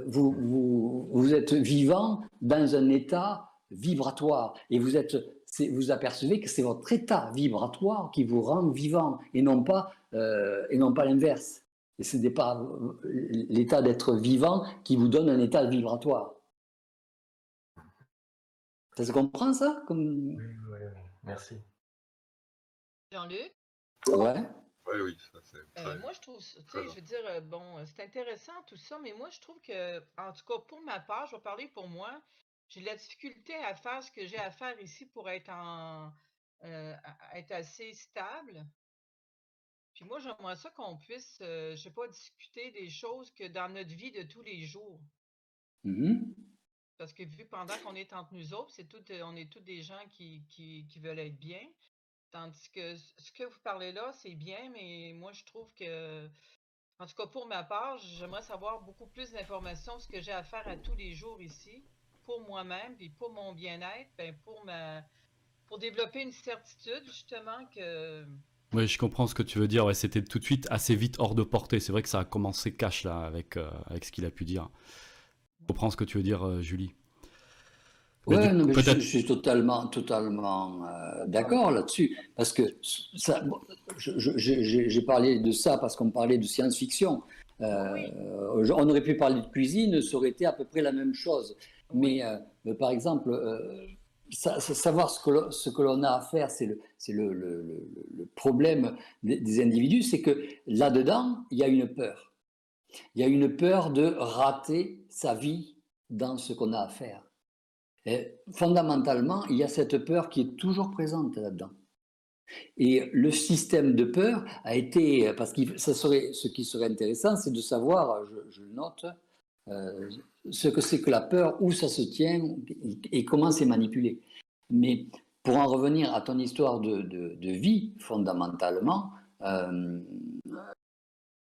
Vous êtes vivant dans un état vibratoire et vous apercevez que c'est votre état vibratoire qui vous rend vivant et non pas l'inverse. Et ce n'est pas l'état d'être vivant qui vous donne un état vibratoire. Ça se comprend, ça Oui, merci. Jean-Luc? Ouais. Oui, ça c'est Moi, je trouve, tu sais, je veux dire, bon, c'est intéressant tout ça, mais moi, je trouve que, en tout cas, pour ma part, je vais parler pour moi, j'ai de la difficulté à faire ce que j'ai à faire ici pour être être assez stable. Puis moi, j'aimerais ça qu'on puisse, je sais pas, discuter des choses que dans notre vie de tous les jours. Mhm. Parce que vu pendant qu'on est entre nous autres, on est tous des gens qui veulent être bien. Tandis que ce que vous parlez là, c'est bien, mais moi, je trouve que, en tout cas, pour ma part, j'aimerais savoir beaucoup plus d'informations sur ce que j'ai à faire à tous les jours ici, pour moi-même, puis pour mon bien-être, ben pour développer une certitude, justement, que. Oui, je comprends ce que tu veux dire. Ouais, c'était tout de suite assez vite hors de portée. C'est vrai que ça a commencé cash là avec ce qu'il a pu dire. Je comprends ce que tu veux dire, Julie. Mais Ouais, non, mais je peut-être. suis totalement d'accord là-dessus. Parce que ça, j'ai parlé de ça parce qu'on parlait de science-fiction. Oui, On aurait pu parler de cuisine, ça aurait été à peu près la même chose. oui, Mais par exemple, savoir ce que l'on a à faire, c'est le problème des individus, c'est que là-dedans, il y a une peur. Il y a une peur de rater sa vie dans ce qu'on a à faire. Et fondamentalement, il y a cette peur qui est toujours présente là-dedans. Et le système de peur a été, parce que ce qui serait intéressant, c'est de savoir, je le note, ce que c'est que la peur, où ça se tient et comment c'est manipulé. Mais pour en revenir à ton histoire de vie, fondamentalement,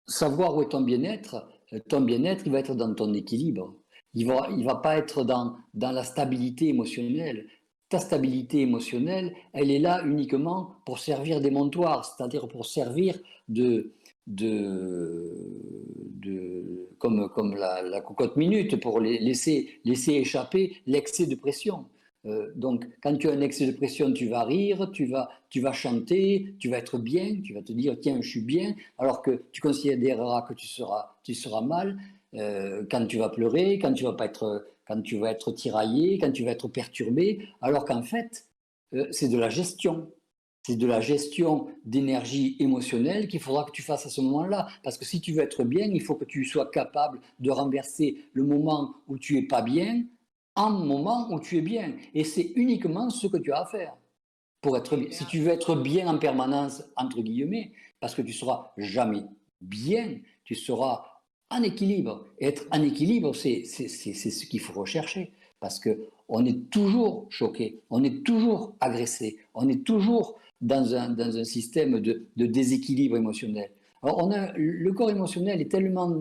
savoir où est ton bien-être, il va être dans ton équilibre. Il va pas être dans la stabilité émotionnelle. Ta stabilité émotionnelle, elle est là uniquement pour servir d'émontoire, c'est-à-dire pour servir comme la cocotte minute, pour laisser échapper l'excès de pression. Donc, quand tu as un excès de pression, tu vas rire, tu vas chanter, tu vas être bien, tu vas te dire tiens, je suis bien, alors que tu considéreras que tu seras mal quand tu vas pleurer, quand tu vas être tiraillé, quand tu vas être perturbé, alors qu'en fait, c'est de la gestion. C'est de la gestion d'énergie émotionnelle qu'il faudra que tu fasses à ce moment-là. Parce que si tu veux être bien, il faut que tu sois capable de renverser le moment où tu es pas bien en moment où tu es bien. Et c'est uniquement ce que tu as à faire pour être bien. Si tu veux être bien en permanence, entre guillemets, parce que tu seras jamais bien, tu seras en équilibre. Et être en équilibre, c'est ce qu'il faut rechercher. Parce qu'on est toujours choqué, on est toujours agressé, on est toujours dans un système de déséquilibre émotionnel. Alors le corps émotionnel est tellement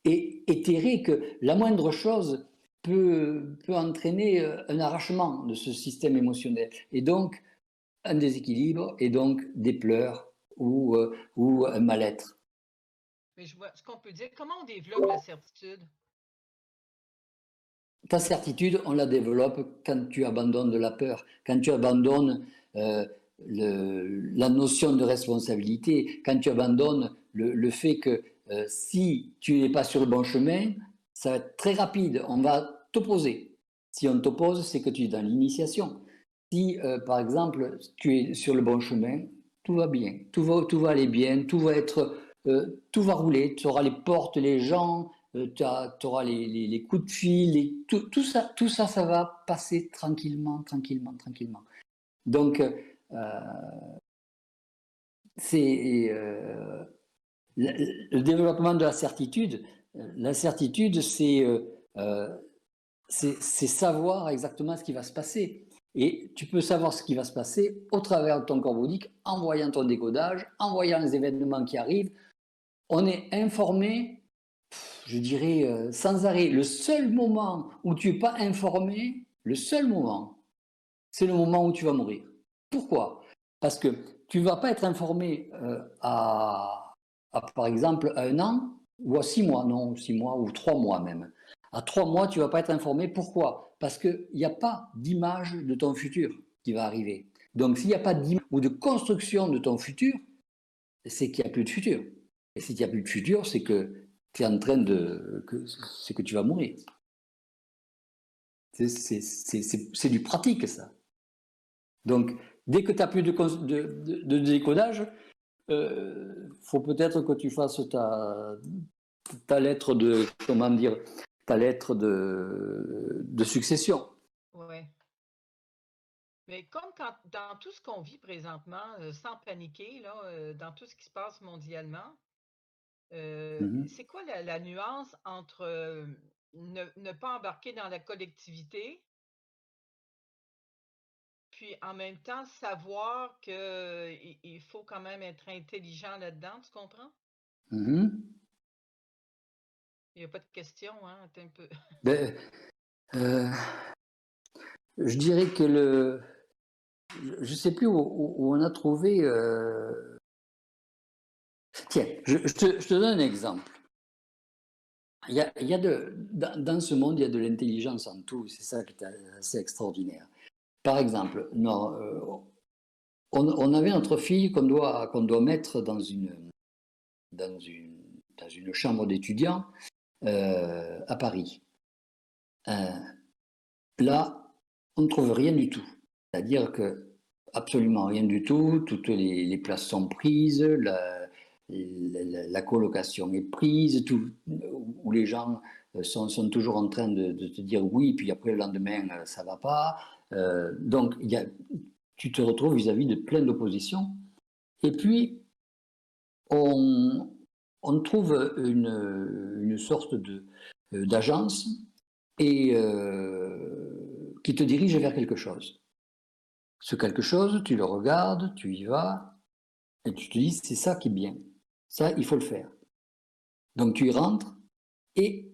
éthéré que la moindre chose peut entraîner un arrachement de ce système émotionnel. Et donc, un déséquilibre et donc des pleurs ou un mal-être. Mais je vois ce qu'on peut dire. Comment on développe la certitude? Ta certitude, on la développe quand tu abandonnes de la peur, quand tu abandonnes la notion de responsabilité, quand tu abandonnes le fait que si tu n'es pas sur le bon chemin, ça va être très rapide, on va t'opposer. Si on t'oppose, c'est que tu es dans l'initiation. Si, par exemple, tu es sur le bon chemin, tout va bien, tout va aller bien, tout va rouler, tu auras les portes, les gens, tu auras les coups de fil, tout ça, ça va passer tranquillement. Donc, c'est le développement de la certitude. La certitude, c'est savoir exactement ce qui va se passer. Et tu peux savoir ce qui va se passer au travers de ton corps bouddhique, en voyant ton décodage, en voyant les événements qui arrivent. On est informé, je dirais, sans arrêt. Le seul moment où tu n'es pas informé, le seul moment, c'est le moment où tu vas mourir. Pourquoi? Parce que tu ne vas pas être informé par exemple, à 1 an ou à 6 mois, non, 6 mois ou 3 mois même. À 3 mois, tu ne vas pas être informé. Pourquoi? Parce qu'il n'y a pas d'image de ton futur qui va arriver. Donc, s'il n'y a pas d'image ou de construction de ton futur, c'est qu'il n'y a plus de futur. Et s'il n'y a plus de futur, c'est que tu es en train c'est que tu vas mourir. C'est du pratique, ça. Donc, dès que tu n'as plus de décodage, faut peut-être que tu fasses ta lettre de, comment dire, ta lettre de succession. Oui. Mais comme dans tout ce qu'on vit présentement, sans paniquer, là, dans tout ce qui se passe mondialement, c'est quoi la nuance entre ne pas embarquer dans la collectivité, puis en même temps savoir qu'il faut quand même être intelligent là-dedans, tu comprends? Il n'y a pas de question, hein? Attends un peu. Ben, je dirais que je ne sais plus où on a trouvé. Tiens, je te donne un exemple. Dans ce monde, il y a de l'intelligence en tout, c'est ça qui est assez extraordinaire. Par exemple, on avait notre fille qu'on doit mettre dans une chambre d'étudiants à Paris. Là, on ne trouve rien du tout. C'est-à-dire que absolument rien du tout, toutes les places sont prises, la colocation est prise, où les gens sont toujours en train de te dire oui, puis après le lendemain, ça ne va pas. Donc, tu te retrouves vis-à-vis de plein d'oppositions. Et puis, on trouve une sorte d'agence et qui te dirige vers quelque chose. Ce quelque chose, tu le regardes, tu y vas, et tu te dis, c'est ça qui est bien. Ça, il faut le faire. Donc tu y rentres et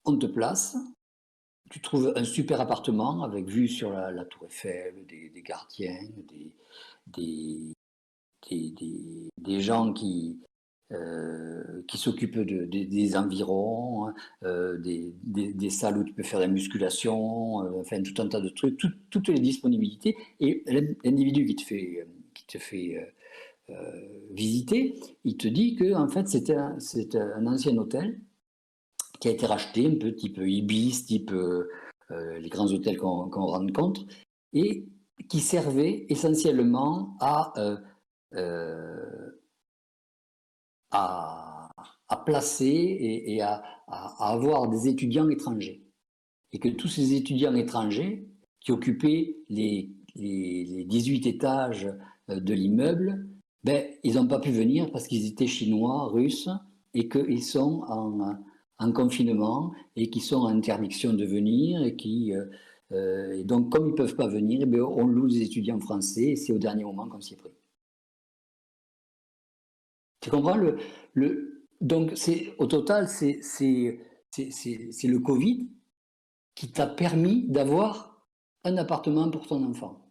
on te place. Tu trouves un super appartement avec vue sur la tour Eiffel, des gardiens, des gens qui s'occupent des environs, des salles où tu peux faire de la musculation, enfin tout un tas de trucs, toutes les disponibilités. Et l'individu qui te fait visiter, il te dit que en fait c'est un ancien hôtel qui a été racheté, un peu type Ibis, type les grands hôtels qu'on rencontre, et qui servait essentiellement à placer et à avoir des étudiants étrangers. Et que tous ces étudiants étrangers qui occupaient les 18 étages de l'immeuble, ils n'ont pas pu venir parce qu'ils étaient chinois, russes, et qu'ils sont en confinement et qui sont en interdiction de venir. Et donc, comme ils ne peuvent pas venir, on loue des étudiants français et c'est au dernier moment qu'on s'y est pris. Tu comprends donc, au total, c'est le Covid qui t'a permis d'avoir un appartement pour ton enfant.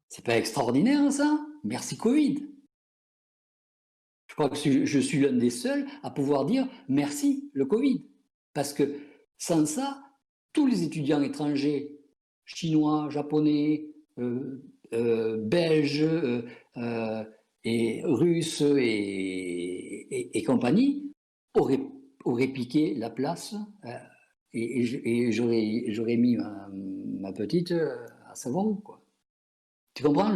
C'est pas extraordinaire, ça? Merci Covid. Je crois que je suis l'un des seuls à pouvoir dire merci le Covid. Parce que sans ça, tous les étudiants étrangers, chinois, japonais, belges, et russes et compagnie, auraient piqué la place et j'aurais mis ma petite à Savon, quoi. Tu comprends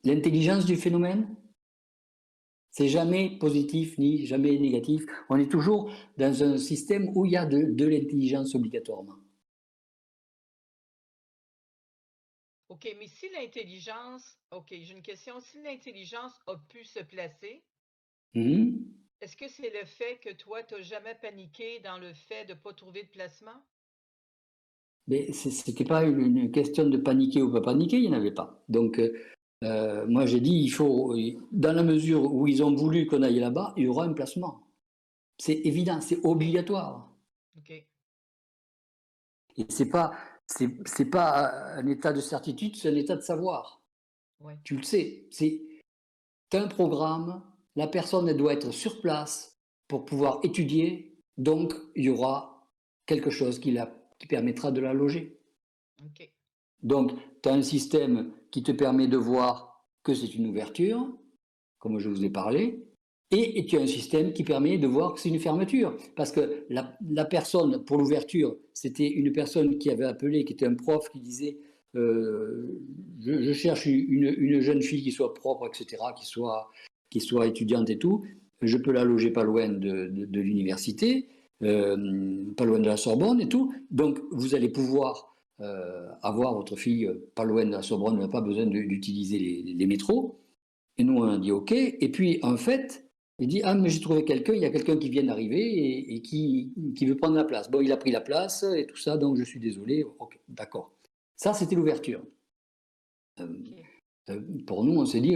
l'intelligence du phénomène? C'est jamais positif ni jamais négatif. On est toujours dans un système où il y a de l'intelligence obligatoirement. OK, mais si l'intelligence, OK, j'ai une question. Si l'intelligence a pu se placer, est-ce que c'est le fait que toi, tu n'as jamais paniqué dans le fait de ne pas trouver de placement? Mais ce n'était pas une question de paniquer ou pas paniquer, il n'y en avait pas. Donc, moi j'ai dit, il faut, dans la mesure où ils ont voulu qu'on aille là-bas, il y aura un placement. C'est évident, c'est obligatoire. OK. Et c'est pas un état de certitude, c'est un état de savoir. Ouais. Tu le sais. Tu as un programme, la personne elle doit être sur place pour pouvoir étudier, donc il y aura quelque chose qui permettra de la loger. OK. Donc, tu as un système qui te permet de voir que c'est une ouverture, comme je vous ai parlé, et tu as un système qui permet de voir que c'est une fermeture. Parce que la personne, pour l'ouverture, c'était une personne qui avait appelé, qui était un prof, qui disait je cherche une jeune fille qui soit propre, etc., qui soit étudiante et tout. Je peux la loger pas loin de l'université, pas loin de la Sorbonne et tout. Donc, vous allez pouvoir avoir votre fille pas loin de la Sorbonne, on n'a pas besoin d'utiliser les métros. Et nous, on a dit OK. Et puis, en fait, il dit, mais j'ai trouvé quelqu'un, il y a quelqu'un qui vient d'arriver et qui veut prendre la place. Bon, il a pris la place et tout ça, donc je suis désolé. OK, d'accord. Ça, c'était l'ouverture. Pour nous, on s'est dit,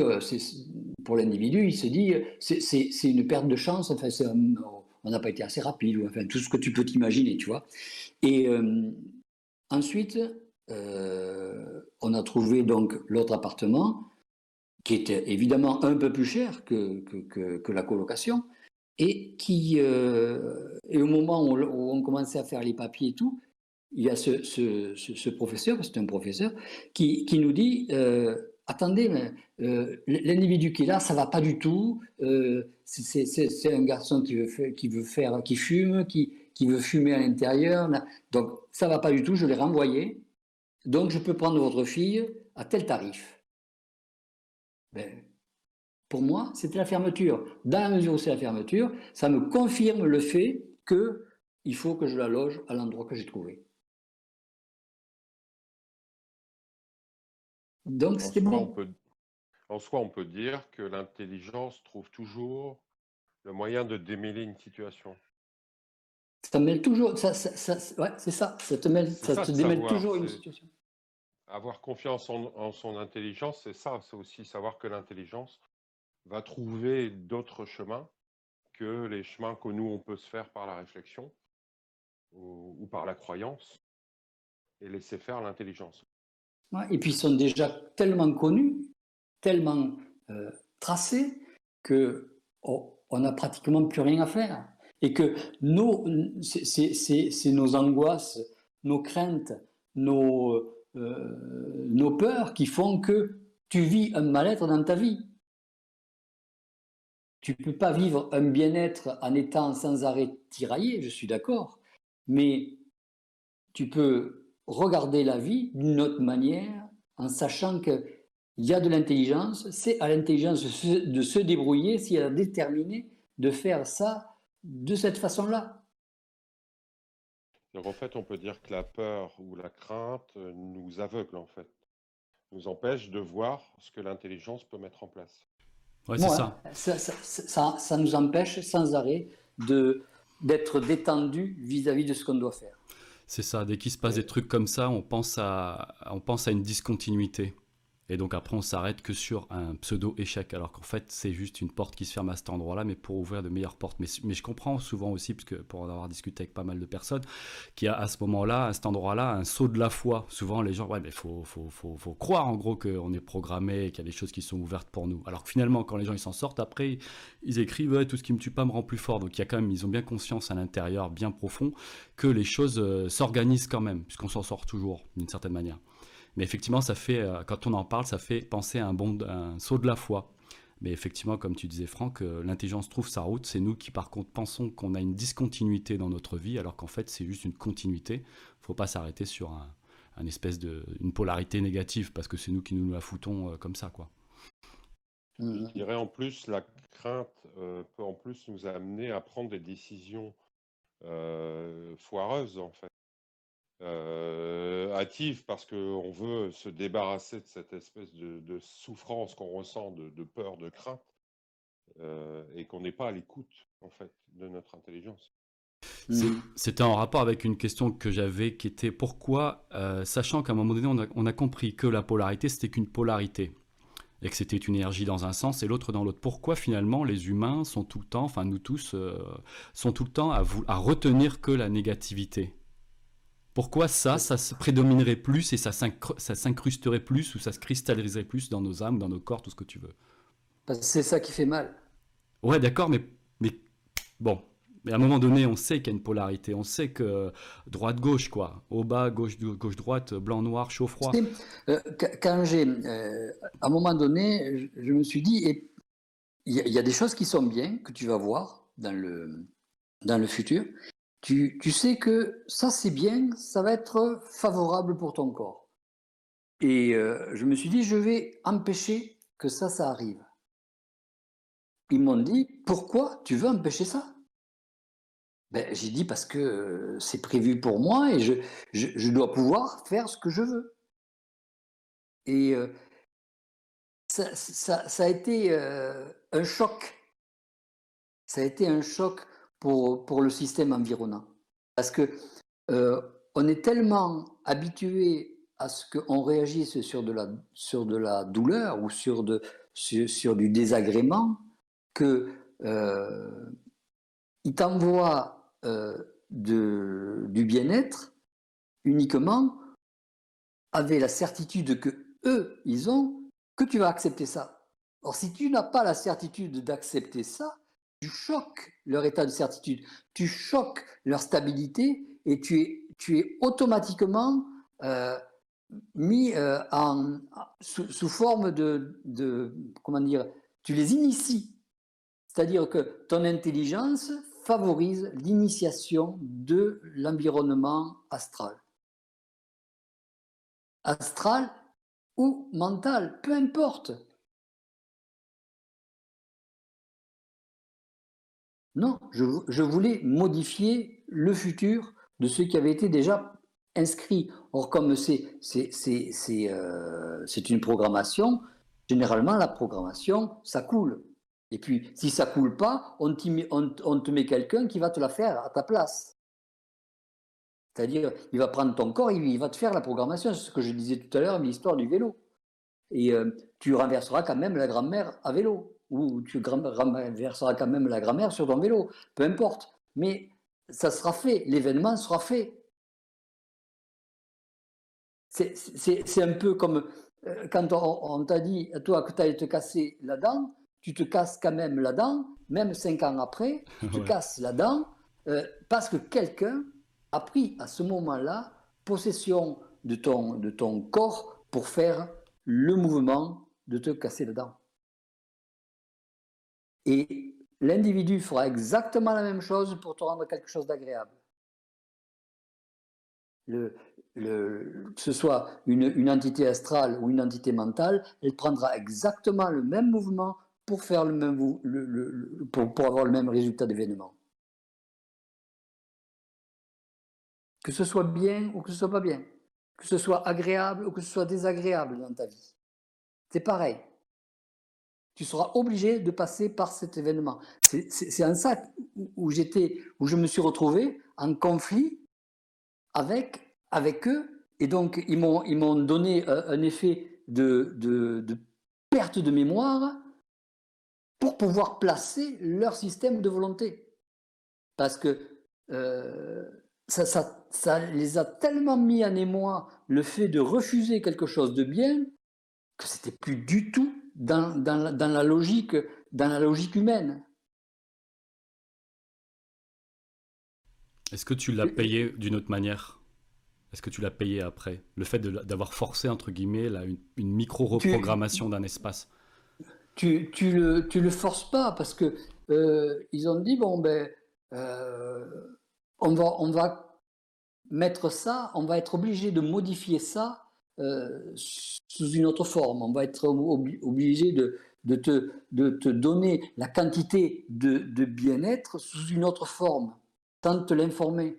pour l'individu, il s'est dit, c'est une perte de chance, enfin, on n'a pas été assez rapide, ou enfin, tout ce que tu peux t'imaginer, tu vois. Et ensuite, on a trouvé donc l'autre appartement, qui était évidemment un peu plus cher que la colocation, et au moment où on commençait à faire les papiers et tout, il y a ce professeur, c'est un professeur, qui nous dit attendez, mais l'individu qui est là, ça va pas du tout. C'est un garçon qui fume, qui veut fumer à l'intérieur. Donc ça va pas du tout. Je l'ai renvoyé Donc, je peux prendre votre fille à tel tarif. Ben, pour moi, c'était la fermeture. Dans la mesure où c'est la fermeture, ça me confirme le fait qu'il faut que je la loge à l'endroit que j'ai trouvé. Donc, En c'était soi, bon. on peut dire que l'intelligence trouve toujours le moyen de démêler une situation. Ça mêle toujours, ouais, c'est ça, ça C'est ça te de démêle savoir, toujours une c'est situation. avoir confiance en son intelligence, c'est ça, c'est aussi savoir que l'intelligence va trouver d'autres chemins que les chemins que nous, on peut se faire par la réflexion ou par la croyance et laisser faire l'intelligence. Ouais, et puis, ils sont déjà tellement connus, tellement tracés, qu'on n'a pratiquement plus rien à faire. Et que c'est nos angoisses, nos craintes, nos peurs qui font que tu vis un mal-être dans ta vie. Tu ne peux pas vivre un bien-être en étant sans arrêt tiraillé, je suis d'accord, mais tu peux regarder la vie d'une autre manière en sachant qu'il y a de l'intelligence, c'est à l'intelligence de se débrouiller si elle a déterminé de faire ça de cette façon-là. Donc, en fait, on peut dire que la peur ou la crainte nous aveugle, en fait, nous empêche de voir ce que l'intelligence peut mettre en place. Ouais, c'est Moi, ça. ça nous empêche sans arrêt d'être détendu vis-à-vis de ce qu'on doit faire. C'est ça. Dès qu'il se passe des trucs comme ça, on pense à une discontinuité. Et donc après, on s'arrête que sur un pseudo-échec, alors qu'en fait, c'est juste une porte qui se ferme à cet endroit-là, mais pour ouvrir de meilleures portes. Mais je comprends souvent aussi, parce que pour en avoir discuté avec pas mal de personnes, qu'il y a à ce moment-là, à cet endroit-là, un saut de la foi. Souvent, les gens, ouais, mais faut croire en gros qu'on est programmé, et qu'il y a des choses qui sont ouvertes pour nous. Alors que finalement, quand les gens ils s'en sortent, après, ils écrivent, ouais, tout ce qui me tue pas me rend plus fort. Donc il y a quand même, ils ont bien conscience à l'intérieur, bien profond, que les choses s'organisent quand même, puisqu'on s'en sort toujours, d'une certaine manière. Mais effectivement, ça fait, quand on en parle, ça fait penser à un saut de la foi. Mais effectivement, comme tu disais, Franck, l'intelligence trouve sa route. C'est nous qui, par contre, pensons qu'on a une discontinuité dans notre vie, alors qu'en fait, c'est juste une continuité. Il ne faut pas s'arrêter sur une polarité négative, parce que c'est nous qui nous la foutons comme ça, quoi. Je dirais en plus, la crainte peut en plus nous amener à prendre des décisions foireuses, en fait. Hâtive parce qu'on veut se débarrasser de cette espèce de souffrance qu'on ressent, de peur, de crainte, et qu'on n'est pas à l'écoute, en fait, de notre intelligence. C'était en rapport avec une question que j'avais qui était pourquoi, sachant qu'à un moment donné, on a compris que la polarité, c'était qu'une polarité, et que c'était une énergie dans un sens et l'autre dans l'autre. Pourquoi finalement les humains sont tout le temps, enfin nous tous, sont tout le temps à retenir que la négativité? Pourquoi ça se prédominerait plus et ça s'incrusterait plus ou ça se cristalliserait plus dans nos âmes, dans nos corps, tout ce que tu veux? Parce que c'est ça qui fait mal. Ouais, d'accord, mais bon. Mais à un moment donné, on sait qu'il y a une polarité. On sait que droite-gauche, quoi. Au bas, gauche-droite, blanc-noir, chaud-froid. Quand à un moment donné, je me suis dit, et il y a des choses qui sont bien, que tu vas voir dans le futur. Tu sais que ça, c'est bien, ça va être favorable pour ton corps. Et je me suis dit, je vais empêcher que ça arrive. Ils m'ont dit, pourquoi tu veux empêcher ça? Ben, j'ai dit, parce que c'est prévu pour moi et je dois pouvoir faire ce que je veux. Et ça a été un choc. Ça a été un choc pour le système environnant. Parce que on est tellement habitué à ce qu'on réagisse sur de la douleur ou sur du désagrément que il t'envoie du bien-être uniquement avec la certitude que eux, ils ont, que tu vas accepter ça. Or, si tu n'as pas la certitude d'accepter ça, tu choques leur état de certitude, tu choques leur stabilité et tu es automatiquement mis sous forme comment dire, tu les inities. C'est-à-dire que ton intelligence favorise l'initiation de l'environnement astral. astral ou mental, peu importe. Non, je voulais modifier le futur de ceux qui avaient été déjà inscrits. Or, comme c'est une programmation, généralement, la programmation, ça coule. Et puis, si ça coule pas, on te met quelqu'un qui va te la faire à ta place. C'est-à-dire, il va prendre ton corps, il va te faire la programmation. C'est ce que je disais tout à l'heure, l'histoire du vélo. Et tu renverseras quand même la grand-mère à vélo, ou tu renverseras quand même la grand-mère sur ton vélo, peu importe. Mais ça sera fait, l'événement sera fait. C'est un peu comme quand on t'a dit, toi, que tu allais te casser la dent, tu te casses quand même la dent, même 5 ans après, tu te Ouais. casses la dent, parce que quelqu'un a pris à ce moment-là possession de ton corps pour faire le mouvement de te casser la dent. Et l'individu fera exactement la même chose pour te rendre quelque chose d'agréable. Que ce soit une entité astrale ou une entité mentale, elle prendra exactement le même mouvement pour faire le même, pour avoir le même résultat d'événement. Que ce soit bien ou que ce soit pas bien, que ce soit agréable ou que ce soit désagréable dans ta vie. C'est pareil. Tu seras obligé de passer par cet événement. C'est en ça où je me suis retrouvé en conflit avec eux, et donc ils m'ont donné un effet de perte de mémoire pour pouvoir placer leur système de volonté. Parce que ça les a tellement mis en émoi, le fait de refuser quelque chose de bien, que c'était plus du tout dans la logique humaine. Est-ce que tu l'as payé d'une autre manière? Est-ce que tu l'as payé après? Le fait d'avoir forcé, entre guillemets, là, une micro-reprogrammation d'un espace. Tu le forces pas, parce que ils ont dit, bon, ben, on va mettre ça, on va être obligé de modifier ça sous une autre forme. On va être obligé de te donner la quantité de bien-être sous une autre forme, sans te l'informer,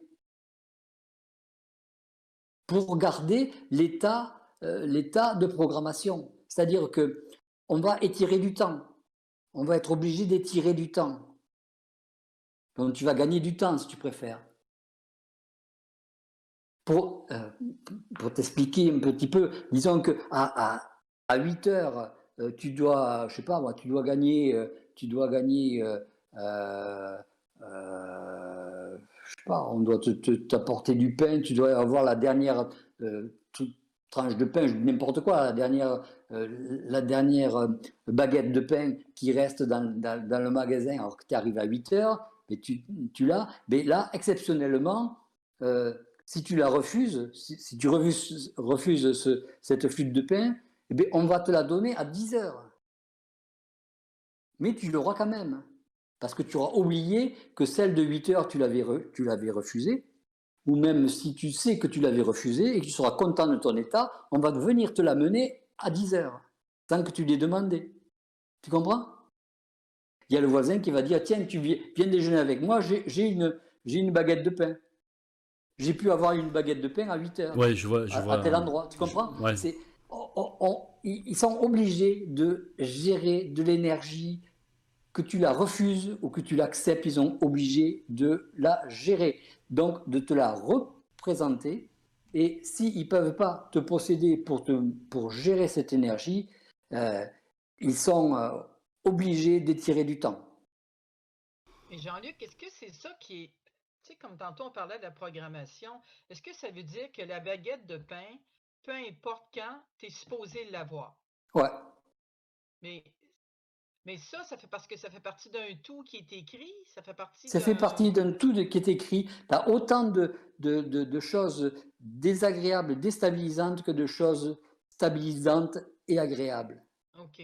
pour garder l'état de programmation. C'est-à-dire que on va étirer du temps. On va être obligé d'étirer du temps. Donc tu vas gagner du temps si tu préfères. Pour t'expliquer un petit peu, disons que à 8 heures, tu dois, je sais pas moi, tu dois gagner, je sais pas, on doit t'apporter du pain, tu dois avoir la dernière tranche de pain, n'importe quoi, la dernière baguette de pain qui reste dans le magasin alors que tu arrives à 8 heures, et tu l'as, mais là, exceptionnellement, si tu la refuses, si tu refuses cette flûte de pain, eh bien, on va te la donner à 10 heures. Mais tu l'auras quand même. Parce que tu auras oublié que celle de 8 heures, tu l'avais refusée. Ou même si tu sais que tu l'avais refusée et que tu seras content de ton état, on va venir te la mener à 10 heures, sans que tu l'aies demandé. Tu comprends? Il y a le voisin qui va dire, tiens, tu viens déjeuner avec moi, j'ai une baguette de pain. J'ai pu avoir une baguette de pain à 8 heures, Ouais, je vois. à tel endroit. Tu comprends? Ouais. Ils sont obligés de gérer de l'énergie, que tu la refuses ou que tu l'acceptes, ils sont obligés de la gérer. Donc, de te la représenter. Et s'ils ne peuvent pas te posséder pour gérer cette énergie, ils sont obligés d'étirer du temps. Et Jean-Luc, est-ce que c'est ça qui est, tu sais, comme tantôt on parlait de la programmation, est-ce que ça veut dire que la baguette de pain, peu importe quand, tu es supposé l'avoir? Ouais. Mais ça fait parce que ça fait partie d'un tout qui est écrit, ça fait partie Ça fait partie d'un tout qui est écrit. Tu as autant de choses désagréables, déstabilisantes que de choses stabilisantes et agréables. OK.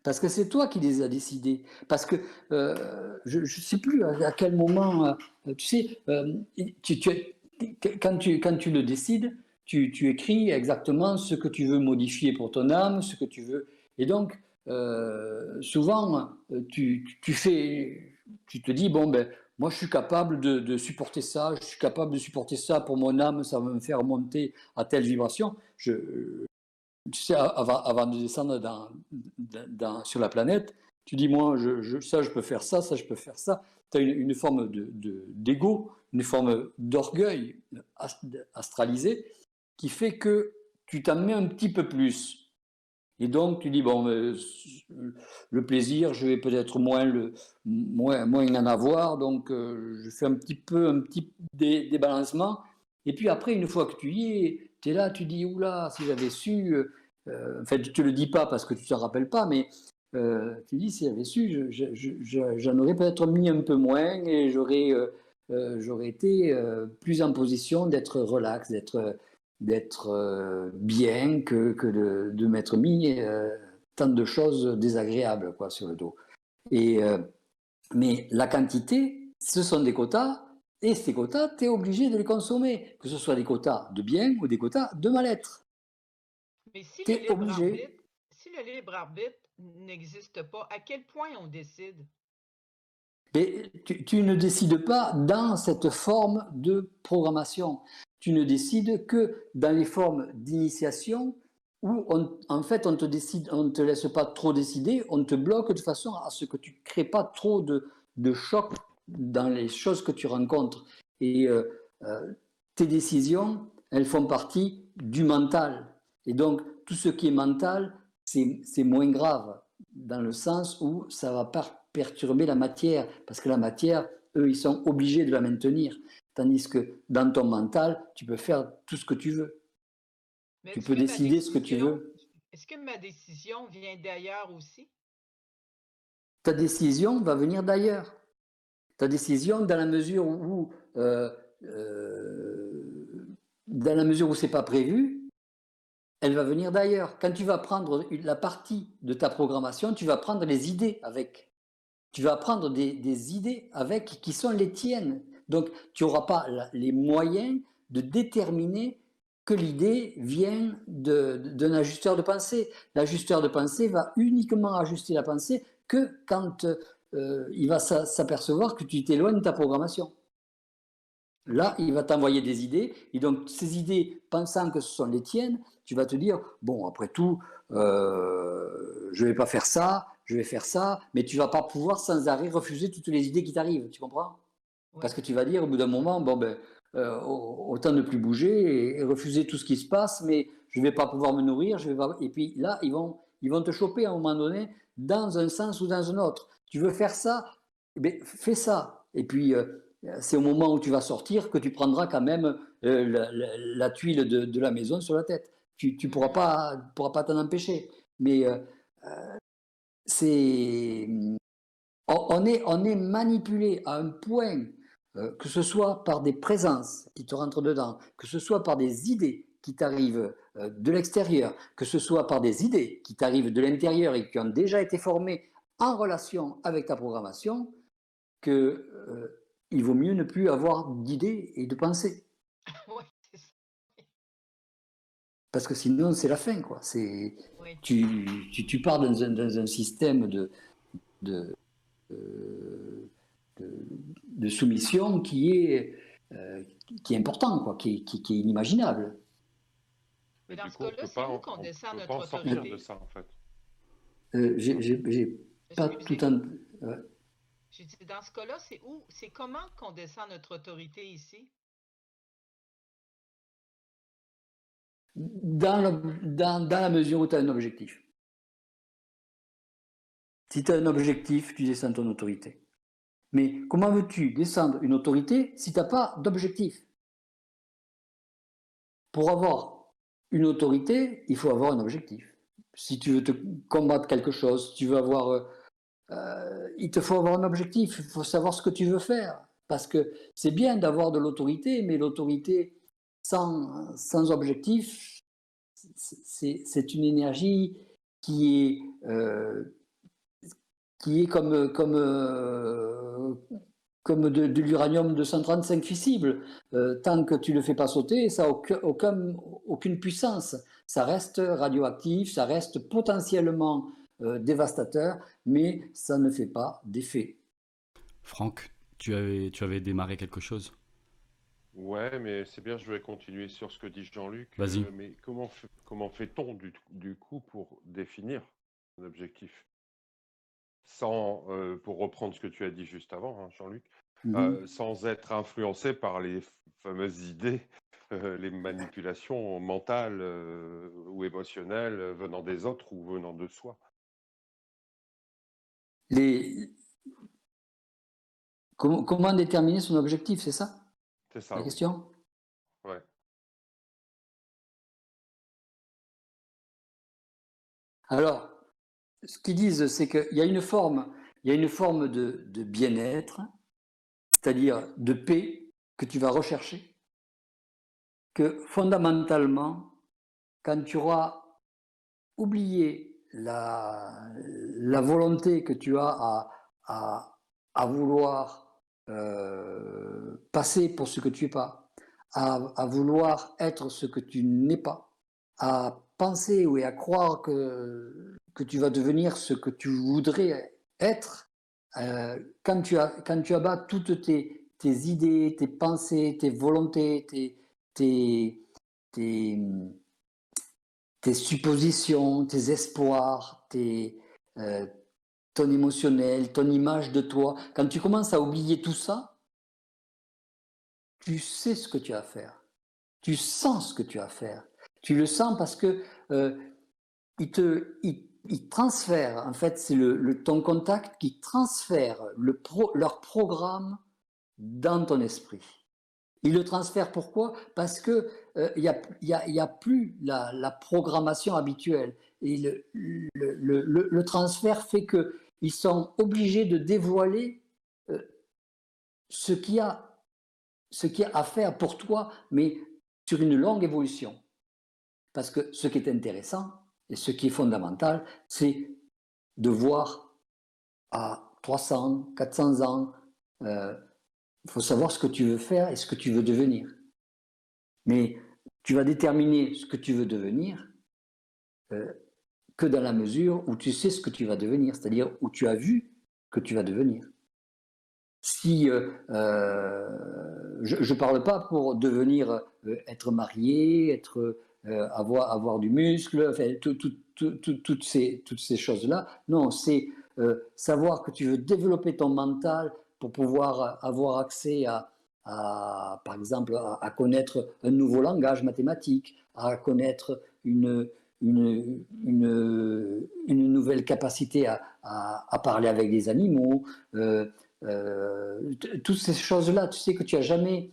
Parce que c'est toi qui les as décidées. Parce que je ne sais plus à quel moment, tu sais, quand tu le décides, tu écris exactement ce que tu veux modifier pour ton âme, ce que tu veux. Et donc, souvent, tu te dis, bon, ben, moi, je suis capable de supporter ça, je suis capable de supporter ça pour mon âme, ça va me faire monter à telle vibration. Tu sais, avant de descendre sur la planète, tu dis, moi, ça, je peux faire ça, ça, je peux faire ça. Tu as une forme d'ego, une forme d'orgueil astralisé qui fait que tu t'en mets un petit peu plus. Et donc, tu dis, bon, le plaisir, je vais peut-être moins en avoir, donc je fais un petit débalancement. Et puis après, une fois que tu y es, tu es là, tu dis, oula, si j'avais su, en fait, tu ne te le dis pas parce que tu ne t'en rappelles pas, mais tu dis, si j'avais su, j'en aurais peut-être mis un peu moins et j'aurais été plus en position d'être relax, d'être bien que de m'être mis tant de choses désagréables quoi, sur le dos. Mais la quantité, ce sont des quotas, et ces quotas, tu es obligé de les consommer, que ce soit des quotas de bien ou des quotas de mal-être. Mais si Tu le es libre obligé. arbitre, si le libre arbitre n'existe pas, à quel point on décide? Mais tu ne décides pas dans cette forme de programmation. Tu ne décides que dans les formes d'initiation où, en fait, on ne te laisse pas trop décider, on te bloque de façon à ce que tu ne crées pas trop de choc dans les choses que tu rencontres. Et tes décisions, elles font partie du mental. Et donc, tout ce qui est mental, c'est moins grave, dans le sens où ça ne va pas perturber la matière, parce que la matière, eux, ils sont obligés de la maintenir. Tandis que dans ton mental, tu peux faire tout ce que tu veux. Mais Tu est-ce peux que ma décider ce que tu décision, veux. est-ce que ma décision vient d'ailleurs aussi? Ta décision va venir d'ailleurs. Ta décision, dans la mesure où c'est pas prévu, elle va venir d'ailleurs. Quand tu vas prendre la partie de ta programmation, tu vas prendre les idées avec. Tu vas prendre des idées avec qui sont les tiennes. Donc, tu n'auras pas les moyens de déterminer que l'idée vient d'un ajusteur de pensée. L'ajusteur de pensée va uniquement ajuster la pensée que quand il va s'apercevoir que tu t'éloignes de ta programmation. Là, il va t'envoyer des idées, et donc ces idées, pensant que ce sont les tiennes, tu vas te dire, bon, après tout, je ne vais pas faire ça, je vais faire ça, mais tu ne vas pas pouvoir sans arrêt refuser toutes les idées qui t'arrivent, tu comprends? Parce que tu vas dire au bout d'un moment, bon, ben, autant ne plus bouger et refuser tout ce qui se passe, mais je ne vais pas pouvoir me nourrir, je vais pas... et puis là, ils vont te choper à un moment donné dans un sens ou dans un autre. Tu veux faire ça? Eh bien, fais ça. Et puis, c'est au moment où tu vas sortir que tu prendras quand même la tuile de la maison sur la tête. Tu ne pourras pas t'en empêcher. Mais c'est, on est manipulé à un point, que ce soit par des présences qui te rentrent dedans, que ce soit par des idées qui t'arrivent de l'extérieur, que ce soit par des idées qui t'arrivent de l'intérieur et qui ont déjà été formées en relation avec ta programmation, que il vaut mieux ne plus avoir d'idées et de pensées. Oui, c'est ça. Parce que sinon, c'est la fin, quoi. Oui. Tu pars dans un système de soumission qui est important, quoi, qui est inimaginable. Mais Et dans du ce coup, on cas-là, peut c'est pas, où qu'on on descend peut pas en notre sortir de autorité? ça, en fait. J'ai pas tout Excusez. un. J'ai dit, dans ce cas-là, c'est comment qu'on descend notre autorité ici? Dans la mesure où tu as un objectif. Si tu as un objectif, tu descends ton autorité. Mais comment veux-tu descendre une autorité si tu n'as pas d'objectif? Pour avoir une autorité, il faut avoir un objectif. Si tu veux te combattre quelque chose, si tu veux avoir... il te faut avoir un objectif, il faut savoir ce que tu veux faire. Parce que c'est bien d'avoir de l'autorité, mais l'autorité sans objectif, c'est une énergie qui est, qui est comme comme de l'uranium 235 fissible. Tant que tu ne le fais pas sauter, ça n'a aucune puissance. Ça reste radioactif, ça reste potentiellement dévastateur, mais ça ne fait pas d'effet. Franck, tu avais démarré quelque chose? Ouais, mais c'est bien, je vais continuer sur ce que dit Jean-Luc. Vas-y. Mais comment fait-on du coup pour définir un objectif? Sans, pour reprendre ce que tu as dit juste avant, hein, Jean-Luc, sans être influencé par les fameuses idées, les manipulations mentales ou émotionnelles venant des autres ou venant de soi. Comment déterminer son objectif, c'est ça C'est ça, la oui. question? Ouais. Alors, ce qu'ils disent, c'est qu'il y a une forme de bien-être, c'est-à-dire de paix que tu vas rechercher, que fondamentalement, quand tu auras oublié la volonté que tu as à vouloir passer pour ce que tu n'es pas, à vouloir être ce que tu n'es pas, à penser ou à croire que tu vas devenir ce que tu voudrais être, quand tu abats toutes tes idées, tes pensées, tes volontés, tes suppositions, tes espoirs, ton émotionnel, ton image de toi, quand tu commences à oublier tout ça, tu sais ce que tu as à faire. Tu sens ce que tu as à faire. Tu le sens parce que il transfère, en fait, c'est ton contact qui transfère leur programme dans ton esprit. Il le transfère pourquoi? Parce que il y a plus la programmation habituelle. Et le transfert fait qu'ils sont obligés de dévoiler ce qu'il y a à faire pour toi, mais sur une longue évolution. Parce que ce qui est intéressant et ce qui est fondamental, c'est de voir à 300, 400 ans, il faut savoir ce que tu veux faire et ce que tu veux devenir. Mais tu vas déterminer ce que tu veux devenir que dans la mesure où tu sais ce que tu vas devenir, c'est-à-dire où tu as vu que tu vas devenir. Si je ne parle pas pour devenir, être marié, avoir du muscle, enfin, toutes ces choses-là. Non, c'est savoir que tu veux développer ton mental pour pouvoir avoir accès par exemple, à connaître un nouveau langage mathématique, à connaître une nouvelle capacité à parler avec des animaux. Toutes ces choses-là, tu sais, que tu n'as jamais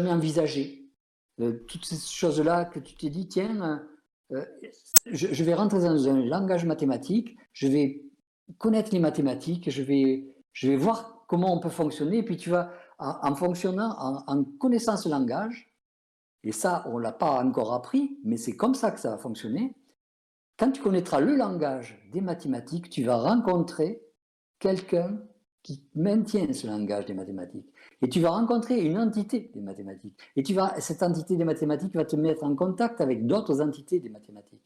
envisagées. Toutes ces choses-là que tu t'es dit, tiens, je vais rentrer dans un langage mathématique, je vais connaître les mathématiques, je vais voir comment on peut fonctionner, et puis tu vas, en fonctionnant, en connaissant ce langage, et ça, on ne l'a pas encore appris, mais c'est comme ça que ça va fonctionner. Quand tu connaîtras le langage des mathématiques, tu vas rencontrer quelqu'un qui maintient ce langage des mathématiques. Et tu vas rencontrer une entité des mathématiques. Et cette entité des mathématiques va te mettre en contact avec d'autres entités des mathématiques.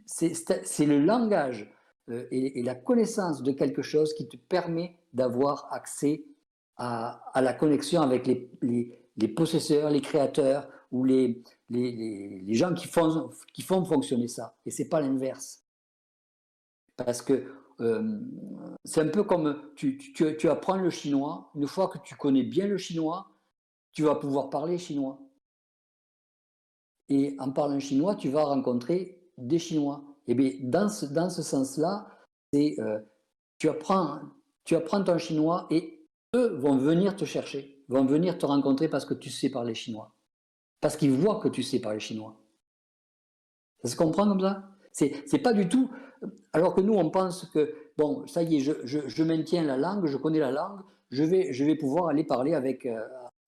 C'est le langage et la connaissance de quelque chose qui te permet d'avoir accès à la connexion avec les possesseurs, les créateurs ou les gens qui font fonctionner ça. Et ce n'est pas l'inverse. Parce que c'est un peu comme tu apprends le chinois. Une fois que tu connais bien le chinois, tu vas pouvoir parler chinois. Et en parlant chinois, tu vas rencontrer des Chinois. Et bien, dans ce sens-là, tu apprends ton chinois et eux vont venir te chercher, vont venir te rencontrer parce que tu sais parler chinois. Parce qu'ils voient que tu sais parler chinois. Ça se comprend comme ça? C'est pas du tout. Alors que nous, on pense que, bon, ça y est, je maintiens la langue, je connais la langue, je vais pouvoir aller parler avec.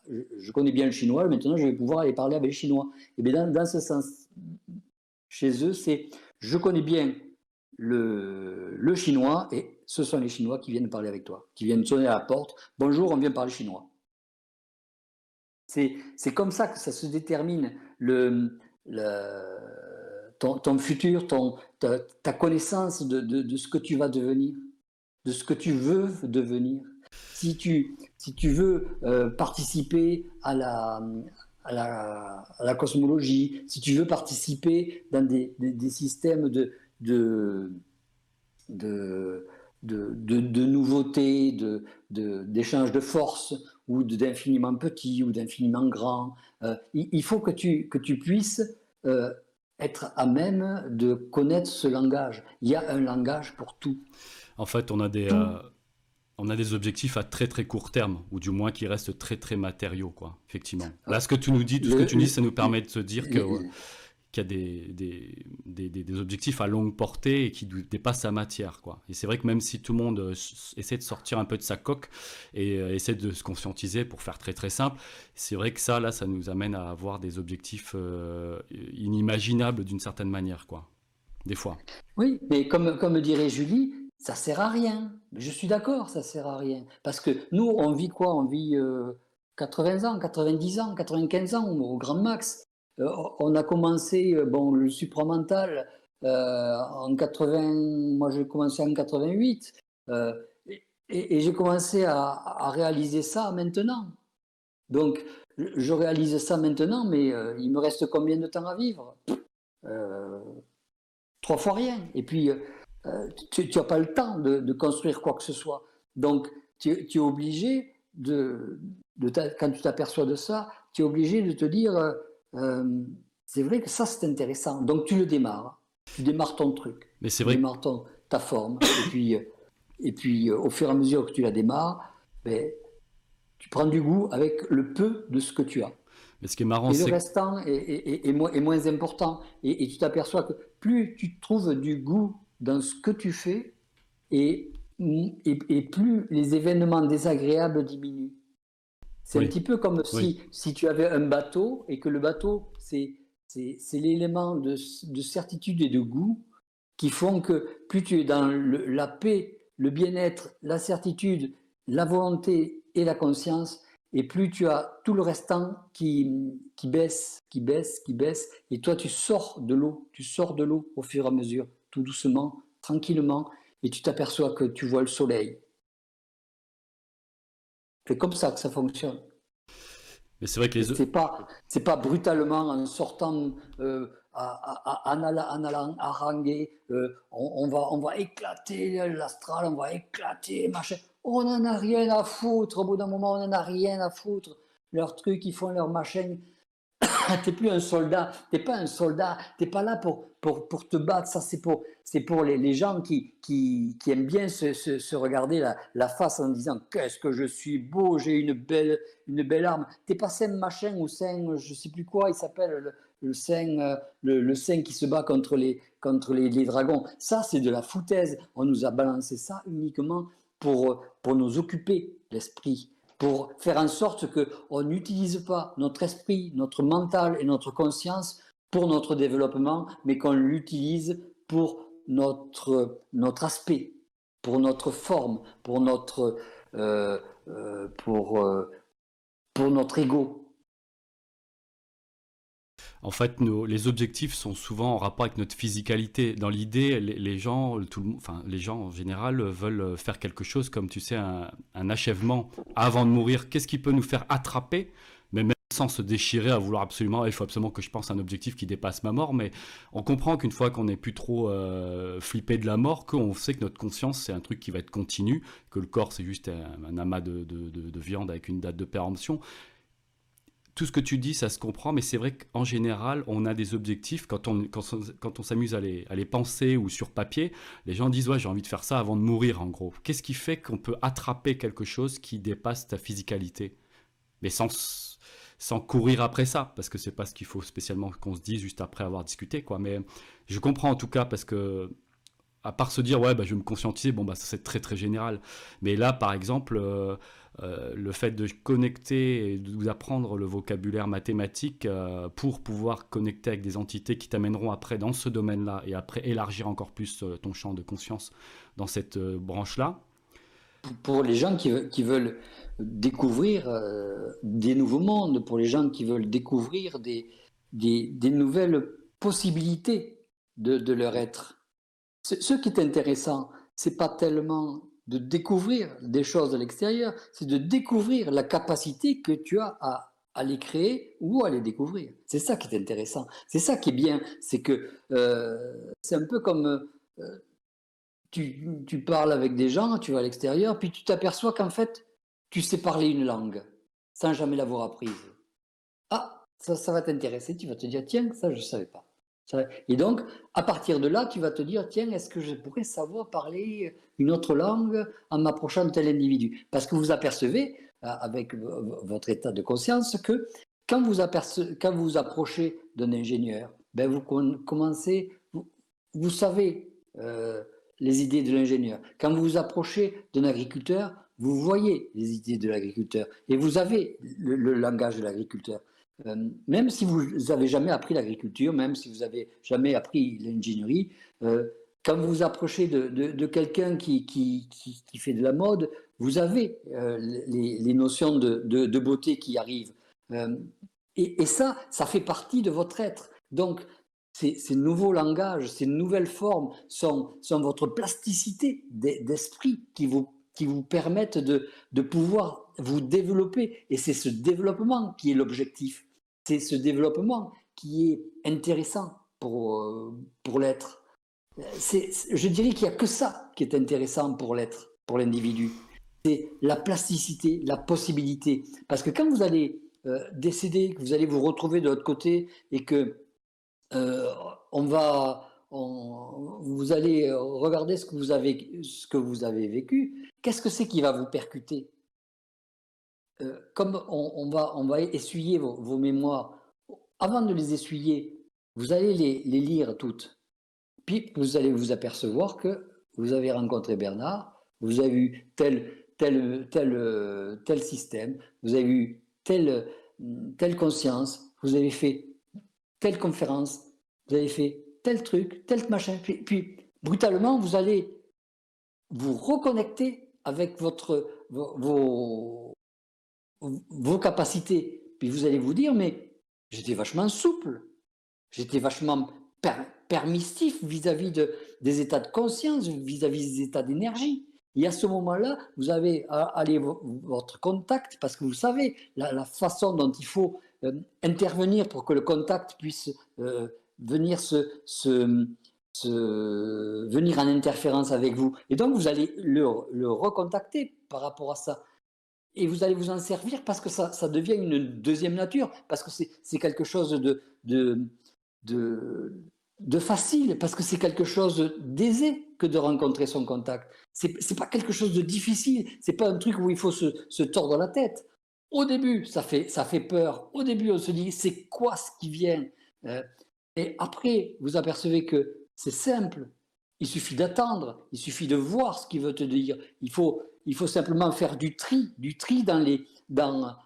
Je connais bien le chinois, maintenant je vais pouvoir aller parler avec les Chinois. Et bien, dans ce sens, chez eux, c'est je connais bien le chinois, et ce sont les Chinois qui viennent parler avec toi, qui viennent sonner à la porte. Bonjour, on vient parler chinois. C'est comme ça que ça se détermine ton futur, ta connaissance de ce que tu vas devenir, de ce que tu veux devenir. Si tu veux participer à la cosmologie, si tu veux participer dans des systèmes de nouveautés, d'échanges de force, ou d'infiniment petit, ou d'infiniment grand, il faut que tu puisses être à même de connaître ce langage. Il y a un langage pour tout. En fait, on a des objectifs à très très court terme, ou du moins qui restent très très matériaux, quoi, effectivement. Là, ce que tu nous dis, tout ce que tu dis, ça nous permet de se dire qu'il y a des objectifs à longue portée et qui dépassent la matière, quoi. Et c'est vrai que même si tout le monde essaie de sortir un peu de sa coque et essaie de se conscientiser pour faire très très simple, c'est vrai que ça nous amène à avoir des objectifs inimaginables d'une certaine manière, quoi, des fois. Oui, mais comme dirait Julie, ça sert à rien. Je suis d'accord, ça sert à rien. Parce que nous, on vit quoi? On vit 80 ans, 90 ans, 95 ans au grand max. On a commencé le supramental en 80, moi j'ai commencé en 88, et j'ai commencé à réaliser ça maintenant. Donc je réalise ça maintenant, mais il me reste combien de temps à vivre? 3 fois rien. Et puis tu n'as pas le temps de construire quoi que ce soit. Donc tu es obligé quand tu t'aperçois de ça, tu es obligé de te dire c'est vrai que ça c'est intéressant. Donc tu le démarres. Tu démarres ton truc. Mais c'est vrai. Tu démarres ta forme. Et puis au fur et à mesure que tu la démarres, tu prends du goût avec le peu de ce que tu as. Mais ce qui est marrant, et le restant est moins important. Et tu t'aperçois que plus tu trouves du goût dans ce que tu fais, et plus les événements désagréables diminuent. C'est un petit peu comme si tu avais un bateau, et que le bateau, c'est l'élément de certitude et de goût qui font que plus tu es dans la paix, le bien-être, la certitude, la volonté et la conscience, et plus tu as tout le restant qui baisse, et toi tu sors de l'eau au fur et à mesure, tout doucement, tranquillement, et tu t'aperçois que tu vois le soleil. C'est comme ça que ça fonctionne. Mais c'est vrai que c'est pas brutalement en sortant, en allant haranguer, on va éclater l'astral, on va éclater machin. On n'en a rien à foutre. Au bout d'un moment, on n'en a rien à foutre. Leurs trucs, ils font leur machin. T'es plus un soldat, t'es pas un soldat, t'es pas là pour te battre. Ça, c'est pour les gens qui aiment bien se regarder la face en disant qu'est-ce que je suis beau, j'ai une belle arme. T'es pas Saint machin ou Saint, je sais plus quoi, il s'appelle le Saint qui se bat contre les dragons. Ça, c'est de la foutaise. On nous a balancé ça uniquement pour nous occuper l'esprit, pour faire en sorte qu'on n'utilise pas notre esprit, notre mental et notre conscience pour notre développement, mais qu'on l'utilise pour notre aspect, pour notre forme, pour notre ego. En fait, les objectifs sont souvent en rapport avec notre physicalité. Dans l'idée, les gens en général veulent faire quelque chose comme, tu sais, un achèvement avant de mourir. Qu'est-ce qui peut nous faire attraper, mais même sans se déchirer à vouloir absolument, il faut absolument que je pense à un objectif qui dépasse ma mort, mais on comprend qu'une fois qu'on n'est plus trop flippé de la mort, qu'on sait que notre conscience, c'est un truc qui va être continu, que le corps, c'est juste un amas de viande avec une date de péremption. Tout ce que tu dis, ça se comprend, mais c'est vrai qu'en général, on a des objectifs. Quand on s'amuse à les penser ou sur papier, les gens disent « ouais, j'ai envie de faire ça avant de mourir », en gros. Qu'est-ce qui fait qu'on peut attraper quelque chose qui dépasse ta physicalité? Mais sans courir après ça, parce que c'est pas ce qu'il faut spécialement qu'on se dise juste après avoir discuté, quoi. Mais je comprends en tout cas, parce que à part se dire, ouais, bah, je vais me conscientiser, bon, bah, ça c'est très très général. Mais là, par exemple, le fait de connecter et de vous apprendre le vocabulaire mathématique pour pouvoir connecter avec des entités qui t'amèneront après dans ce domaine-là et après élargir encore plus ton champ de conscience dans cette branche-là. Pour les gens qui veulent découvrir des nouveaux mondes, pour les gens qui veulent découvrir des nouvelles possibilités de leur être. Ce qui est intéressant, c'est pas tellement de découvrir des choses à l'extérieur, c'est de découvrir la capacité que tu as à les créer ou à les découvrir. C'est ça qui est intéressant. C'est ça qui est bien. C'est que c'est un peu comme tu parles avec des gens, tu vas à l'extérieur, puis tu t'aperçois qu'en fait, tu sais parler une langue sans jamais l'avoir apprise. Ah, ça va t'intéresser, tu vas te dire, tiens, ça je ne savais pas. Et donc, à partir de là, tu vas te dire, tiens, est-ce que je pourrais savoir parler une autre langue en m'approchant de tel individu? Parce que vous apercevez, avec votre état de conscience, que quand vous approchez d'un ingénieur, ben vous commencez, vous savez les idées de l'ingénieur. Quand vous vous approchez d'un agriculteur, vous voyez les idées de l'agriculteur et vous avez le langage de l'agriculteur. Même si vous n'avez jamais appris l'agriculture, même si vous n'avez jamais appris l'ingénierie, quand vous vous approchez de quelqu'un qui fait de la mode, vous avez les notions de beauté qui arrivent. Et ça fait partie de votre être. Donc, ces nouveaux langages, ces nouvelles formes sont votre plasticité d'esprit qui vous permettent de pouvoir vous développer. Et c'est ce développement qui est l'objectif. C'est ce développement qui est intéressant pour l'être. Je dirais qu'il n'y a que ça qui est intéressant pour l'être, pour l'individu. C'est la plasticité, la possibilité. Parce que quand vous allez décéder, que vous allez vous retrouver de l'autre côté et que vous allez regarder ce que vous avez vécu, qu'est-ce que c'est qui va vous percuter? Comme on va essuyer vos mémoires, avant de les essuyer, vous allez les lire toutes. Puis vous allez vous apercevoir que vous avez rencontré Bernard, vous avez eu tel système, vous avez eu telle conscience, vous avez fait telle conférence, vous avez fait tel truc, tel machin, puis brutalement, vous allez vous reconnecter avec vos capacités. Puis vous allez vous dire, mais j'étais vachement souple, j'étais vachement permissif vis-à-vis des états de conscience, vis-à-vis des états d'énergie. Et à ce moment-là, vous avez votre contact, parce que vous savez la façon dont il faut intervenir pour que le contact puisse venir venir en interférence avec vous. Et donc, vous allez le recontacter par rapport à ça. Et vous allez vous en servir parce que ça devient une deuxième nature, parce que c'est quelque chose de facile, parce que c'est quelque chose d'aisé que de rencontrer son contact. C'est pas quelque chose de difficile, c'est pas un truc où il faut se tordre la tête. Au début, ça fait peur. Au début, on se dit, c'est quoi ce qui vient? Et après, vous apercevez que c'est simple. Il suffit d'attendre, il suffit de voir ce qu'il veut te dire. Il faut simplement faire du tri dans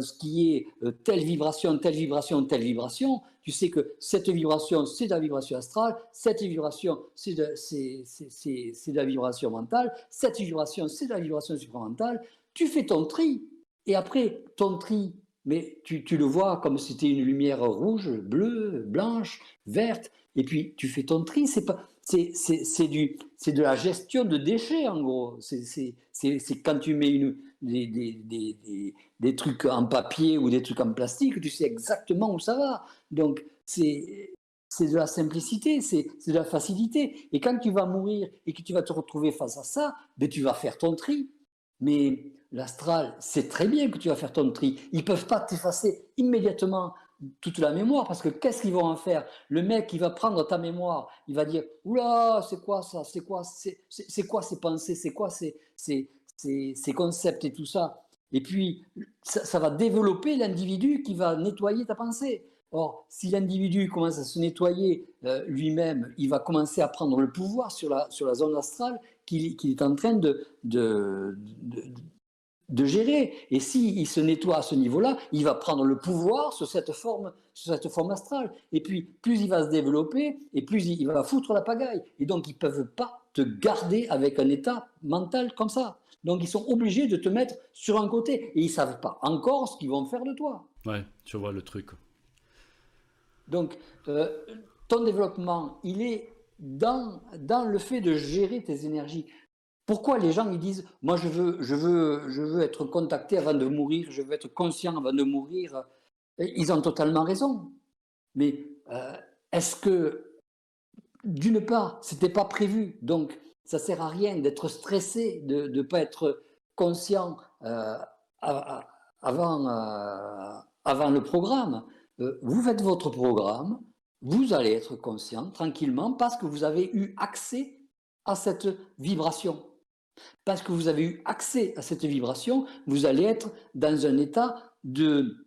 ce qui est telle vibration, telle vibration, telle vibration. Tu sais que cette vibration, c'est de la vibration astrale, cette vibration, c'est de la vibration mentale, cette vibration, c'est de la vibration supramentale. Tu fais ton tri. Et après, ton tri, mais tu le vois comme si c'était une lumière rouge, bleue, blanche, verte, et puis tu fais ton tri. C'est de la gestion de déchets, en gros. C'est quand tu mets des trucs en papier ou des trucs en plastique, tu sais exactement où ça va. Donc, c'est de la simplicité, c'est de la facilité. Et quand tu vas mourir et que tu vas te retrouver face à ça, ben, tu vas faire ton tri. Mais l'astral sait très bien que tu vas faire ton tri. Ils ne peuvent pas t'effacer immédiatement toute la mémoire, parce que qu'est-ce qu'ils vont en faire? Le mec, il va prendre ta mémoire, il va dire « Oula, c'est quoi ça? C'est quoi ces pensées? C'est quoi ces concepts et tout ça ?» Et puis, ça va développer l'individu qui va nettoyer ta pensée. Or, si l'individu commence à se nettoyer lui-même, il va commencer à prendre le pouvoir sur la zone astrale qu'il est en train de gérer. Et s'il se nettoie à ce niveau-là, il va prendre le pouvoir sur cette forme astrale. Et puis, plus il va se développer, et plus il va foutre la pagaille. Et donc, ils ne peuvent pas te garder avec un état mental comme ça. Donc, ils sont obligés de te mettre sur un côté. Et ils ne savent pas encore ce qu'ils vont faire de toi. Ouais, tu vois le truc. Donc, ton développement, il est dans le fait de gérer tes énergies. Pourquoi les gens ils disent moi je veux être contacté avant de mourir, je veux être conscient avant de mourir. Ils ont totalement raison. Mais est-ce que d'une part, c'était pas prévu, donc ça sert à rien d'être stressé, de ne pas être conscient avant le programme. Vous faites votre programme, vous allez être conscient tranquillement parce que vous avez eu accès à cette vibration. Parce que vous avez eu accès à cette vibration, vous allez être dans un état de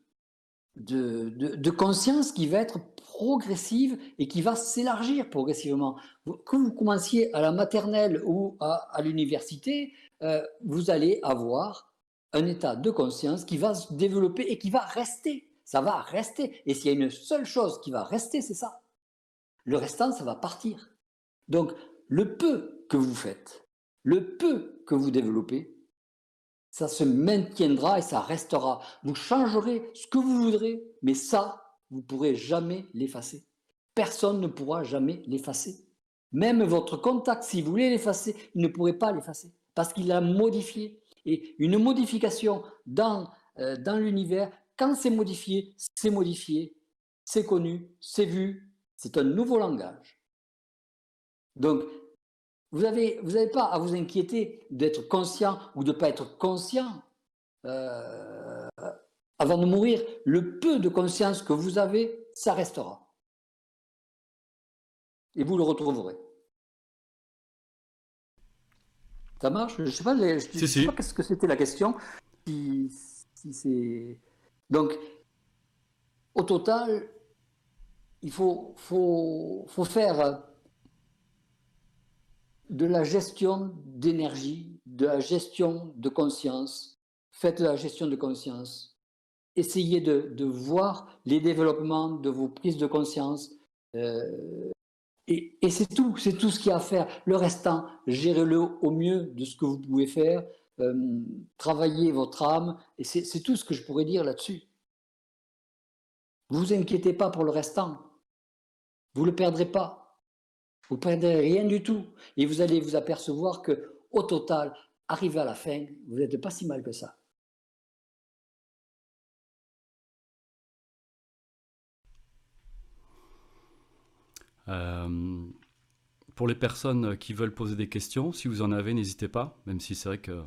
conscience qui va être progressive et qui va s'élargir progressivement. Que vous commenciez à la maternelle ou à l'université, vous allez avoir un état de conscience qui va se développer et qui va rester. Ça va rester. Et s'il y a une seule chose qui va rester, c'est ça. Le restant, ça va partir. Donc, le peu que vous faites, le peu que vous développez, ça se maintiendra et ça restera. Vous changerez ce que vous voudrez, mais ça, vous ne pourrez jamais l'effacer. Personne ne pourra jamais l'effacer. Même votre contact, si vous voulez l'effacer, il ne pourrait pas l'effacer parce qu'il l'a modifié. Et une modification dans l'univers, quand c'est modifié, c'est connu, c'est vu, c'est un nouveau langage. Donc, vous n'avez pas à vous inquiéter d'être conscient ou de ne pas être conscient avant de mourir. Le peu de conscience que vous avez, ça restera. Et vous le retrouverez. Ça marche? Je ne sais pas, sais pas qu'est-ce que c'était la question. Si c'est... Donc, au total, il faut faire de la gestion d'énergie, de la gestion de conscience. Faites de la gestion de conscience. Essayez de voir les développements de vos prises de conscience. Et c'est tout ce qu'il y a à faire. Le restant, gérez-le au mieux de ce que vous pouvez faire. Travaillez votre âme. Et c'est tout ce que je pourrais dire là-dessus. Ne vous inquiétez pas pour le restant. Vous ne le perdrez pas. Vous ne perdrez rien du tout. Et vous allez vous apercevoir qu'au total, arrivé à la fin, vous n'êtes pas si mal que ça. Pour les personnes qui veulent poser des questions, si vous en avez, n'hésitez pas, même si c'est vrai que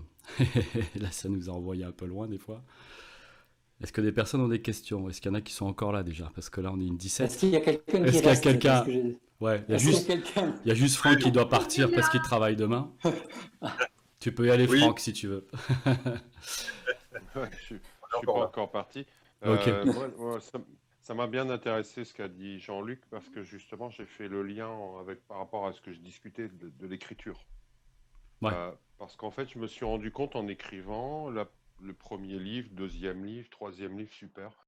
là, ça nous a envoyé un peu loin des fois. Est-ce que des personnes ont des questions? Est-ce qu'il y en a qui sont encore là déjà? Parce que là, on est une 17. Est-ce qu'il y a quelqu'un qui Est-ce qu'il y a reste? quelqu'un? Ouais, il y a juste Franck qui doit partir parce qu'il travaille demain. Tu peux y aller, Oui. Franck, si tu veux. Ouais, je suis pas encore parti. Ok. Moi, ça m'a bien intéressé ce qu'a dit Jean-Luc parce que justement, j'ai fait le lien par rapport à ce que je discutais de l'écriture. Ouais. Parce qu'en fait, je me suis rendu compte en écrivant le premier livre, deuxième livre, troisième livre, super.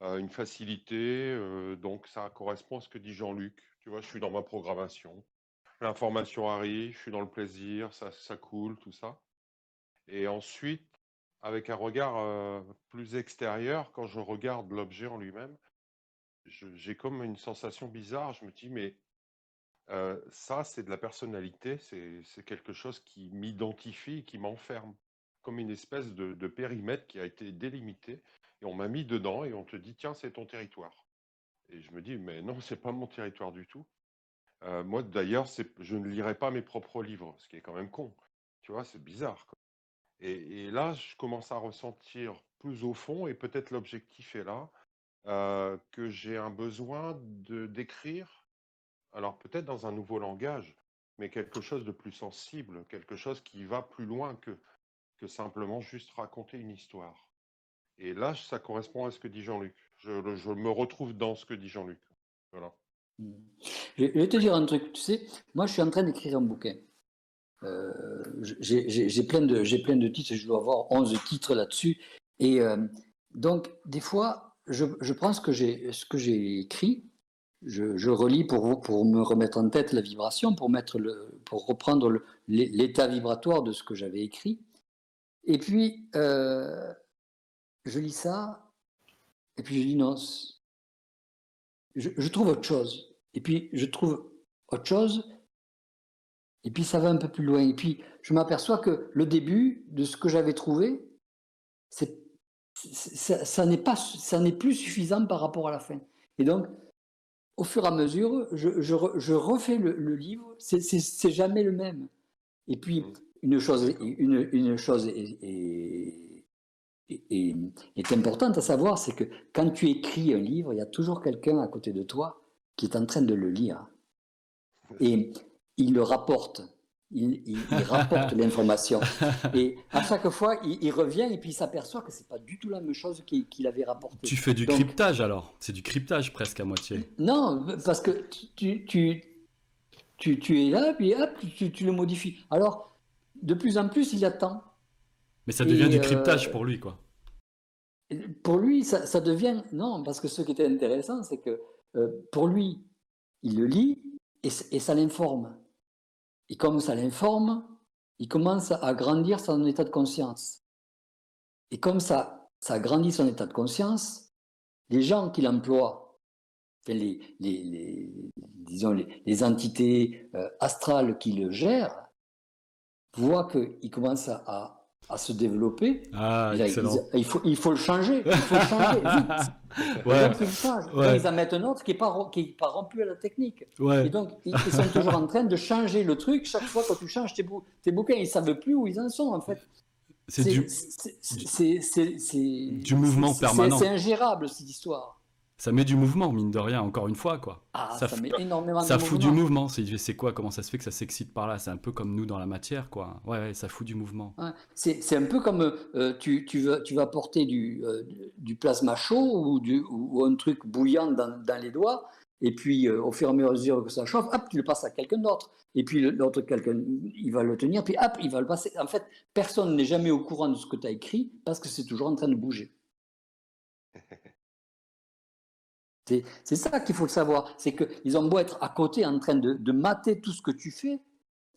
Une facilité, donc ça correspond à ce que dit Jean-Luc. Tu vois, je suis dans ma programmation. L'information arrive, je suis dans le plaisir, ça coule, tout ça. Et ensuite, avec un regard plus extérieur, quand je regarde l'objet en lui-même, j'ai comme une sensation bizarre. Je me dis, mais ça, c'est de la personnalité, c'est quelque chose qui m'identifie, qui m'enferme, comme une espèce de périmètre qui a été délimité. Et on m'a mis dedans et on te dit, tiens, c'est ton territoire. Et je me dis, mais non, c'est pas mon territoire du tout. Moi, d'ailleurs, je ne lirai pas mes propres livres, ce qui est quand même con. Tu vois, c'est bizarre, quoi. Et là, je commence à ressentir plus au fond, et peut-être l'objectif est là, que j'ai un besoin d'écrire, alors peut-être dans un nouveau langage, mais quelque chose de plus sensible, quelque chose qui va plus loin que simplement juste raconter une histoire. Et là, ça correspond à ce que dit Jean-Luc. Je me retrouve dans ce que dit Jean-Luc. Voilà. Je vais te dire un truc, tu sais, moi je suis en train d'écrire un bouquin. J'ai plein de titres, je dois avoir 11 titres là-dessus. Et donc, des fois, je prends ce que j'ai écrit, je relis pour me remettre en tête la vibration, pour reprendre l'état vibratoire de ce que j'avais écrit. Et puis, je lis ça, et puis je dis non, je trouve autre chose. Et puis, je trouve autre chose, et puis ça va un peu plus loin. Et puis, je m'aperçois que le début de ce que j'avais trouvé, ça n'est plus suffisant par rapport à la fin. Et donc, au fur et à mesure, je refais le livre, c'est jamais le même. Et puis, une chose est importante à savoir, c'est que quand tu écris un livre, il y a toujours quelqu'un à côté de toi qui est en train de le lire. Et il le rapporte. Il rapporte l'information. Et à chaque fois, il revient et puis il s'aperçoit que c'est pas du tout la même chose qu'il avait rapporté. Tu fais du cryptage alors? C'est du cryptage presque à moitié. Non, parce que tu es là, puis hop, tu le modifies. Alors, de plus en plus, il attend. Mais ça devient du cryptage pour lui, quoi. Pour lui, ça devient... Non, parce que ce qui était intéressant, c'est que pour lui, il le lit et ça l'informe. Et comme ça l'informe, il commence à grandir son état de conscience. Et comme ça grandit son état de conscience, les gens qu'il emploie, disons les entités astrales qui le gèrent, voient qu'il commence à se développer. Ah, là, excellent. il faut le changer. Il faut le changer vite. Ouais. Donc, ils changent. Ouais. Donc, ils en mettent un autre qui n'est pas rompu à la technique. Ouais. Et donc, ils sont toujours en train de changer le truc. Chaque fois que tu changes tes bouquins, ils ne savent plus où ils en sont, en fait. C'est du mouvement permanent. C'est ingérable, cette histoire. Ça met du mouvement, mine de rien, encore une fois, quoi. Ah, ça met énormément de ça mouvement. fout du mouvement. C'est quoi? Comment ça se fait que ça s'excite par là? C'est un peu comme nous dans la matière, quoi. Ouais, ça fout du mouvement. Ouais, c'est un peu comme tu vas porter du plasma chaud ou un truc bouillant dans les doigts, et puis au fur et à mesure que ça chauffe, hop, tu le passes à quelqu'un d'autre. Et puis l'autre quelqu'un, il va le tenir, puis hop, il va le passer. En fait, personne n'est jamais au courant de ce que tu as écrit parce que c'est toujours en train de bouger. C'est ça qu'il faut savoir, c'est qu'ils ont beau être à côté en train de mater tout ce que tu fais.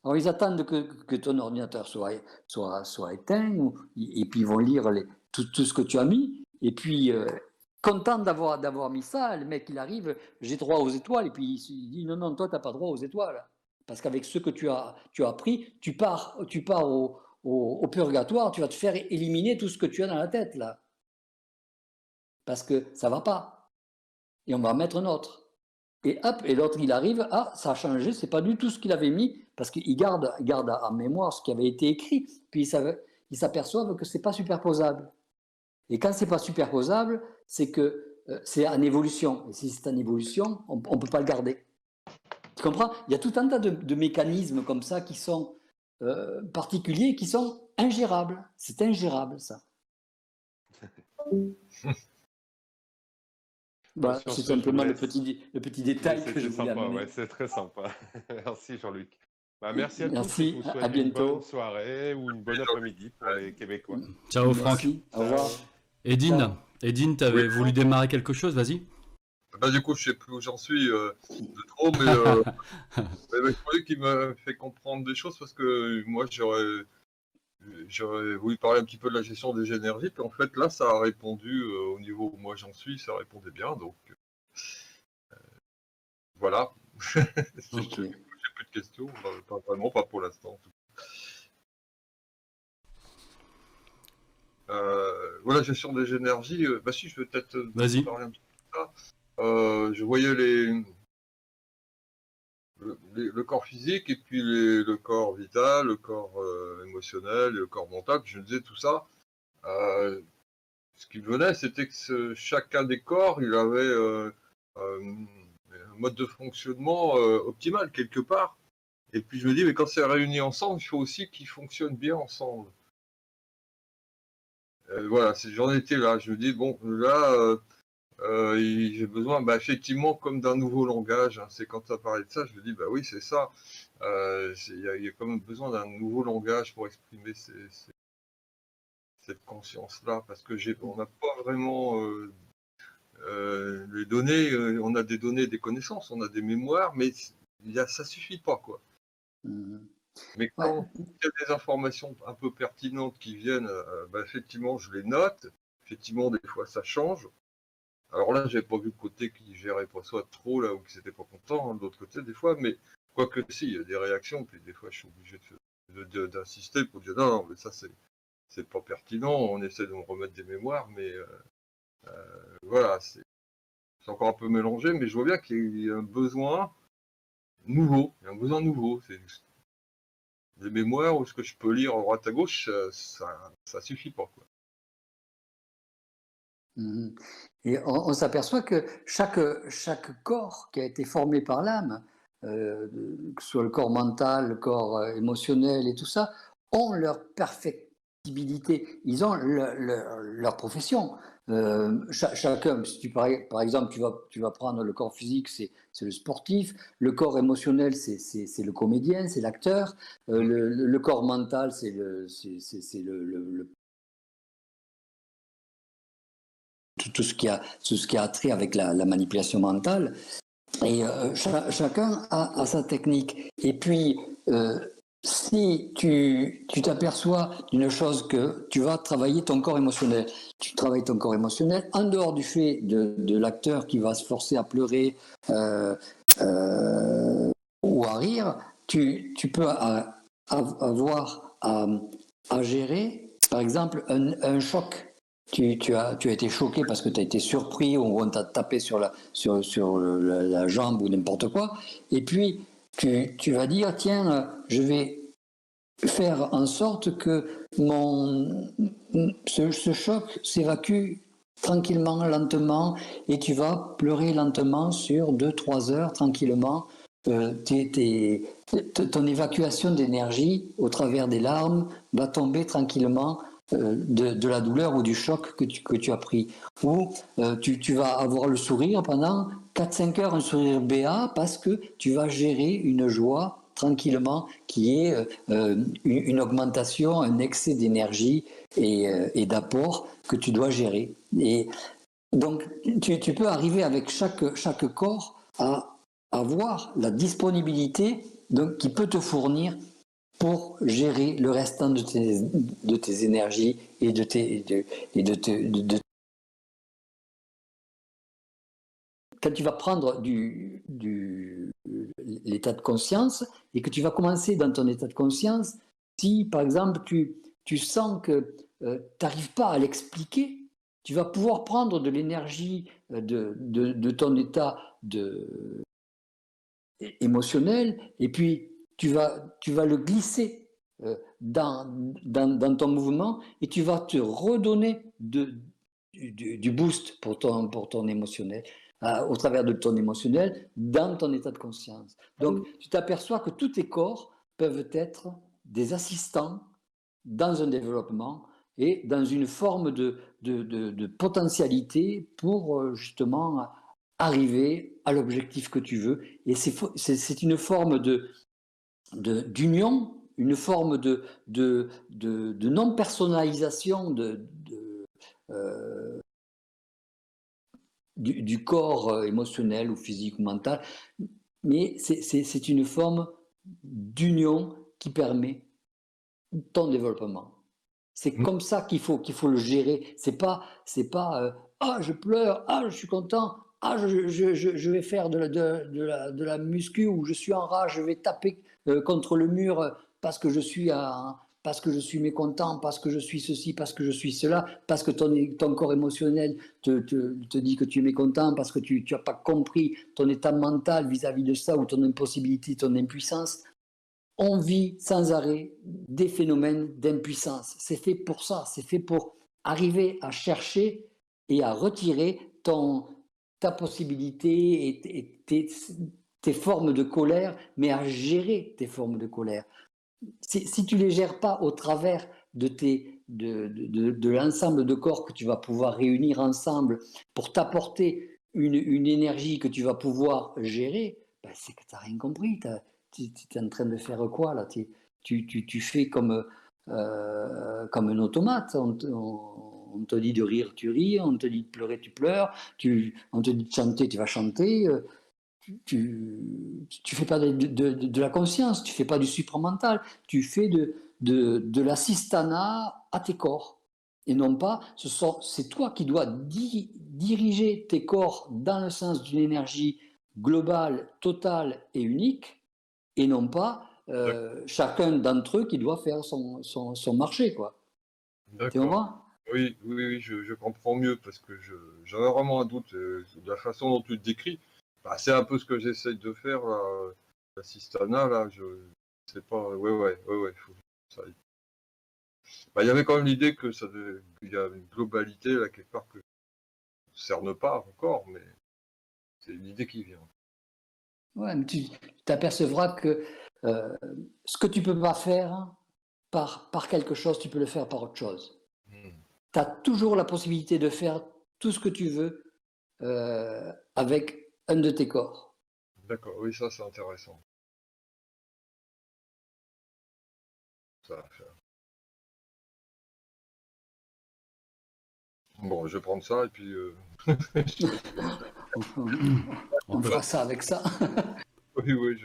Alors, ils attendent que ton ordinateur soit éteint, et puis ils vont lire tout ce que tu as mis. Et puis, content d'avoir mis ça, le mec, il arrive, j'ai droit aux étoiles. Et puis, il dit, non, toi, tu n'as pas droit aux étoiles. Parce qu'avec ce que tu as appris, tu pars au purgatoire, tu vas te faire éliminer tout ce que tu as dans la tête, là. Parce que ça ne va pas. Et on va mettre un autre. Et hop, et l'autre, il arrive, ça a changé, c'est pas du tout ce qu'il avait mis, parce qu'il garde en mémoire ce qui avait été écrit, puis ils s'aperçoivent que c'est pas superposable. Et quand c'est pas superposable, c'est que c'est en évolution. Et si c'est en évolution, on peut pas le garder. Tu comprends? Il y a tout un tas de mécanismes comme ça qui sont particuliers, qui sont ingérables. C'est ingérable, ça. Voilà, c'est simplement le petit détail que je voulais amener. Ouais, c'est très sympa. Merci Jean-Luc. Merci à tous. Merci, Je vous souhaite à bientôt. une bonne soirée ou une bonne après-midi pour les Québécois. Ciao Franck. Merci, au revoir. Edine, tu avais voulu démarrer quelque chose, vas-y. Du coup, je sais plus où j'en suis de trop, mais je croyais qu'il m'a fait comprendre des choses parce que moi, j'aurais voulu parler un petit peu de la gestion des énergies, puis en fait, là, ça a répondu au niveau où moi j'en suis, ça répondait bien, donc voilà. Okay. J'ai plus de questions, pas vraiment, pas pour l'instant. Voilà, gestion des énergies, si, je vais peut-être parler un petit peu de ça. Je voyais le corps physique et puis le corps vital, le corps émotionnel et le corps mental. Puis je me disais tout ça. Ce qui venait, c'était que chacun des corps, il avait un mode de fonctionnement optimal quelque part. Et puis je me dis, mais quand c'est réuni ensemble, il faut aussi qu'ils fonctionnent bien ensemble. Voilà, j'en étais là. Je me dis, bon, là, j'ai besoin, bah, effectivement, comme d'un nouveau langage. Hein. C'est quand tu as parlé de ça, je me dis, bah oui, c'est ça. Il y a quand même besoin d'un nouveau langage pour exprimer cette conscience-là, parce que on n'a pas vraiment les données, on a des données, des connaissances, on a des mémoires, mais ça suffit pas, quoi. Mais Ouais. quand il y a des informations un peu pertinentes qui viennent, bah, effectivement, je les note. Effectivement, des fois, ça change. Alors là, j'avais pas vu le côté qui gérait pas ça trop, là, ou qui s'était pas content, hein, de l'autre côté, des fois, mais quoique si, il y a des réactions, puis des fois, je suis obligé d'insister pour dire non, non, mais ça, c'est pas pertinent, on essaie de me remettre des mémoires, mais voilà, c'est encore un peu mélangé, mais je vois bien qu'il y a un besoin nouveau, il y a un besoin nouveau. C'est des mémoires ou ce que je peux lire à droite à gauche, ça suffit pas, quoi. Et on s'aperçoit que chaque corps qui a été formé par l'âme, que ce soit le corps mental, le corps émotionnel et tout ça, ont leur perfectibilité, ils ont leur profession. Chacun, si par exemple, tu vas prendre le corps physique, c'est le sportif, le corps émotionnel, c'est le comédien, c'est l'acteur, le corps mental, c'est tout ce qui a trait avec la manipulation mentale. Et chacun a sa technique. Et puis, si tu t'aperçois d'une chose, que tu vas travailler ton corps émotionnel, tu travailles ton corps émotionnel en dehors du fait de l'acteur qui va se forcer à pleurer ou à rire, tu peux avoir à gérer, par exemple, un choc. Tu as été choqué parce que tu as été surpris ou on t'a tapé sur la jambe ou n'importe quoi. Et puis, tu vas dire, tiens, je vais faire en sorte que ce choc s'évacue tranquillement, lentement, et tu vas pleurer lentement sur 2-3 heures, tranquillement. Ton évacuation d'énergie au travers des larmes va tomber tranquillement de la douleur ou du choc que tu as pris. Ou tu vas avoir le sourire pendant 4-5 heures, un sourire béat, parce que tu vas gérer une joie tranquillement qui est une augmentation, un excès d'énergie et d'apport que tu dois gérer. Et donc tu peux arriver avec chaque corps à avoir la disponibilité qui peut te fournir pour gérer le restant de tes énergies et quand tu vas prendre l'état de conscience et que tu vas commencer dans ton état de conscience, si par exemple tu sens que tu n'arrives pas à l'expliquer, tu vas pouvoir prendre de l'énergie de ton état émotionnel et puis tu vas le glisser dans ton mouvement et tu vas te redonner du boost pour ton émotionnel, au travers de ton émotionnel, dans ton état de conscience. Donc, tu t'aperçois que tous tes corps peuvent être des assistants dans un développement et dans une forme de potentialité pour justement arriver à l'objectif que tu veux. Et c'est une forme d'union, une forme de non-personnalisation du corps émotionnel ou physique ou mental, mais c'est une forme d'union qui permet ton développement. C'est comme ça qu'il faut le gérer. C'est pas ah, je pleure, ah, je suis content, ah, je vais faire de la muscu, ou je suis en rage, je vais taper contre le mur parce que je suis mécontent, parce que je suis ceci, parce que je suis cela, parce que ton corps émotionnel te dit que tu es mécontent, parce que tu n'as pas compris ton état mental vis-à-vis de ça, ou ton impossibilité, ton impuissance. On vit sans arrêt des phénomènes d'impuissance. C'est fait pour ça, c'est fait pour arriver à chercher et à retirer ta possibilité et tes formes de colère, mais à gérer tes formes de colère. Si tu ne les gères pas au travers de tes de l'ensemble de corps que tu vas pouvoir réunir ensemble pour t'apporter une énergie que tu vas pouvoir gérer, ben, c'est que tu n'as rien compris. Tu es en train de faire quoi là? Tu fais comme un automate. On te dit de rire, tu ris. On te dit de pleurer, tu pleures. On te dit de chanter, tu vas chanter. Tu fais pas de la conscience, tu fais pas du supramental, tu fais de l'assistana à tes corps. Et non pas, c'est toi qui dois diriger tes corps dans le sens d'une énergie globale, totale et unique, et non pas chacun d'entre eux qui doit faire son marché, quoi. Tu D'accord. comprends? Oui, oui, oui, je comprends mieux parce que j'avais vraiment un doute de la façon dont tu le décris. Bah, c'est un peu ce que j'essaye de faire, là, l'assistanat, là, je sais pas, ouais, faut que ça aille. Bah, il y avait quand même l'idée qu'il y a une globalité, là, quelque part, que je ne cerne pas encore, mais c'est une idée qui vient. Ouais, mais tu t'apercevras que ce que tu peux pas faire par quelque chose, tu peux le faire par autre chose. Hmm. Tu as toujours la possibilité de faire tout ce que tu veux avec un de tes corps. D'accord, oui, ça, c'est intéressant. Ça va faire. Bon, je vais prendre ça et puis... On fera ça avec ça. Oui, oui,